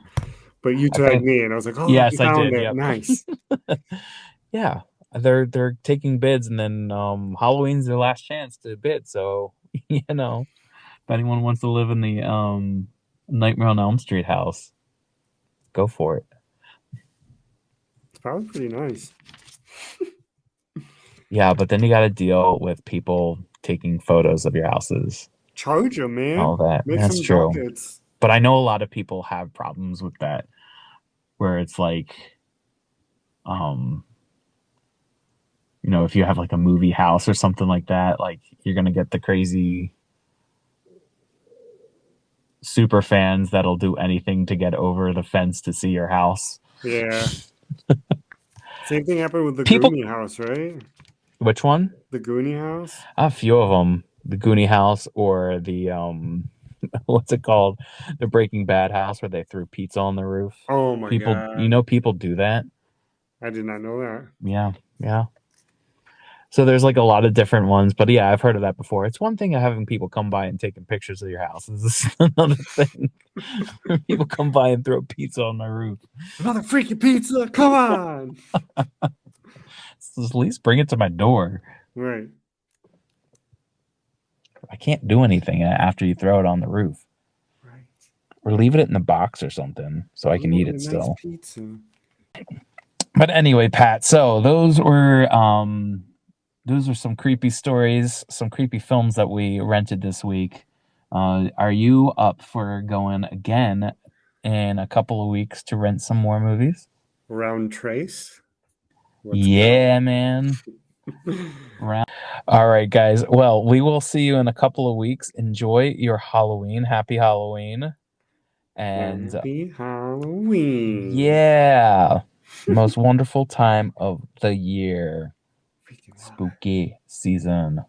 [SPEAKER 5] But you
[SPEAKER 4] I
[SPEAKER 5] tagged
[SPEAKER 4] think
[SPEAKER 5] me and I was like, oh, you
[SPEAKER 4] yes, I
[SPEAKER 5] found
[SPEAKER 4] did.
[SPEAKER 5] it.
[SPEAKER 4] Yep.
[SPEAKER 5] Nice.
[SPEAKER 4] Yeah. They're taking bids, and then Halloween's their last chance to bid. So, if anyone wants to live in the Nightmare on Elm Street house, go for it.
[SPEAKER 5] It's probably pretty nice.
[SPEAKER 4] Yeah, but then you got to deal with people taking photos of your houses.
[SPEAKER 5] Charge them, man.
[SPEAKER 4] All that.
[SPEAKER 5] Make
[SPEAKER 4] That's
[SPEAKER 5] some
[SPEAKER 4] true.
[SPEAKER 5] dockets.
[SPEAKER 4] But I know a lot of people have problems with that, where it's like, if you have like a movie house or something like that, like you're gonna get the crazy super fans that'll do anything to get over the fence to see your house.
[SPEAKER 5] Yeah. Same thing happened with the
[SPEAKER 4] People-
[SPEAKER 5] Goonie house, right?
[SPEAKER 4] Which one?
[SPEAKER 5] The Goonie house?
[SPEAKER 4] A few of them. The Goonie house or the what's it called? The Breaking Bad house where they threw pizza on the roof.
[SPEAKER 5] Oh my
[SPEAKER 4] People,
[SPEAKER 5] god.
[SPEAKER 4] people do that.
[SPEAKER 5] I did not know that.
[SPEAKER 4] Yeah. So there's like a lot of different ones, but yeah, I've heard of that before. It's one thing having people come by and taking pictures of your house. This is another thing. People come by and throw pizza on the roof.
[SPEAKER 5] Another freaky pizza? Come on!
[SPEAKER 4] So at least bring it to my door.
[SPEAKER 5] Right.
[SPEAKER 4] I can't do anything after you throw it on the roof.
[SPEAKER 5] Right.
[SPEAKER 4] Or leave it in the box or something so I can eat it
[SPEAKER 5] nice
[SPEAKER 4] still.
[SPEAKER 5] Pizza.
[SPEAKER 4] But anyway, Pat, so those were some creepy stories, some creepy films that we rented this week. Are you up for going again in a couple of weeks to rent some more movies?
[SPEAKER 5] Round Trace?
[SPEAKER 4] Yeah, man. All right, guys. Well, we will see you in a couple of weeks. Enjoy your Halloween. Happy Halloween. And
[SPEAKER 5] Happy Halloween.
[SPEAKER 4] Yeah. Most wonderful time of the year. Spooky season.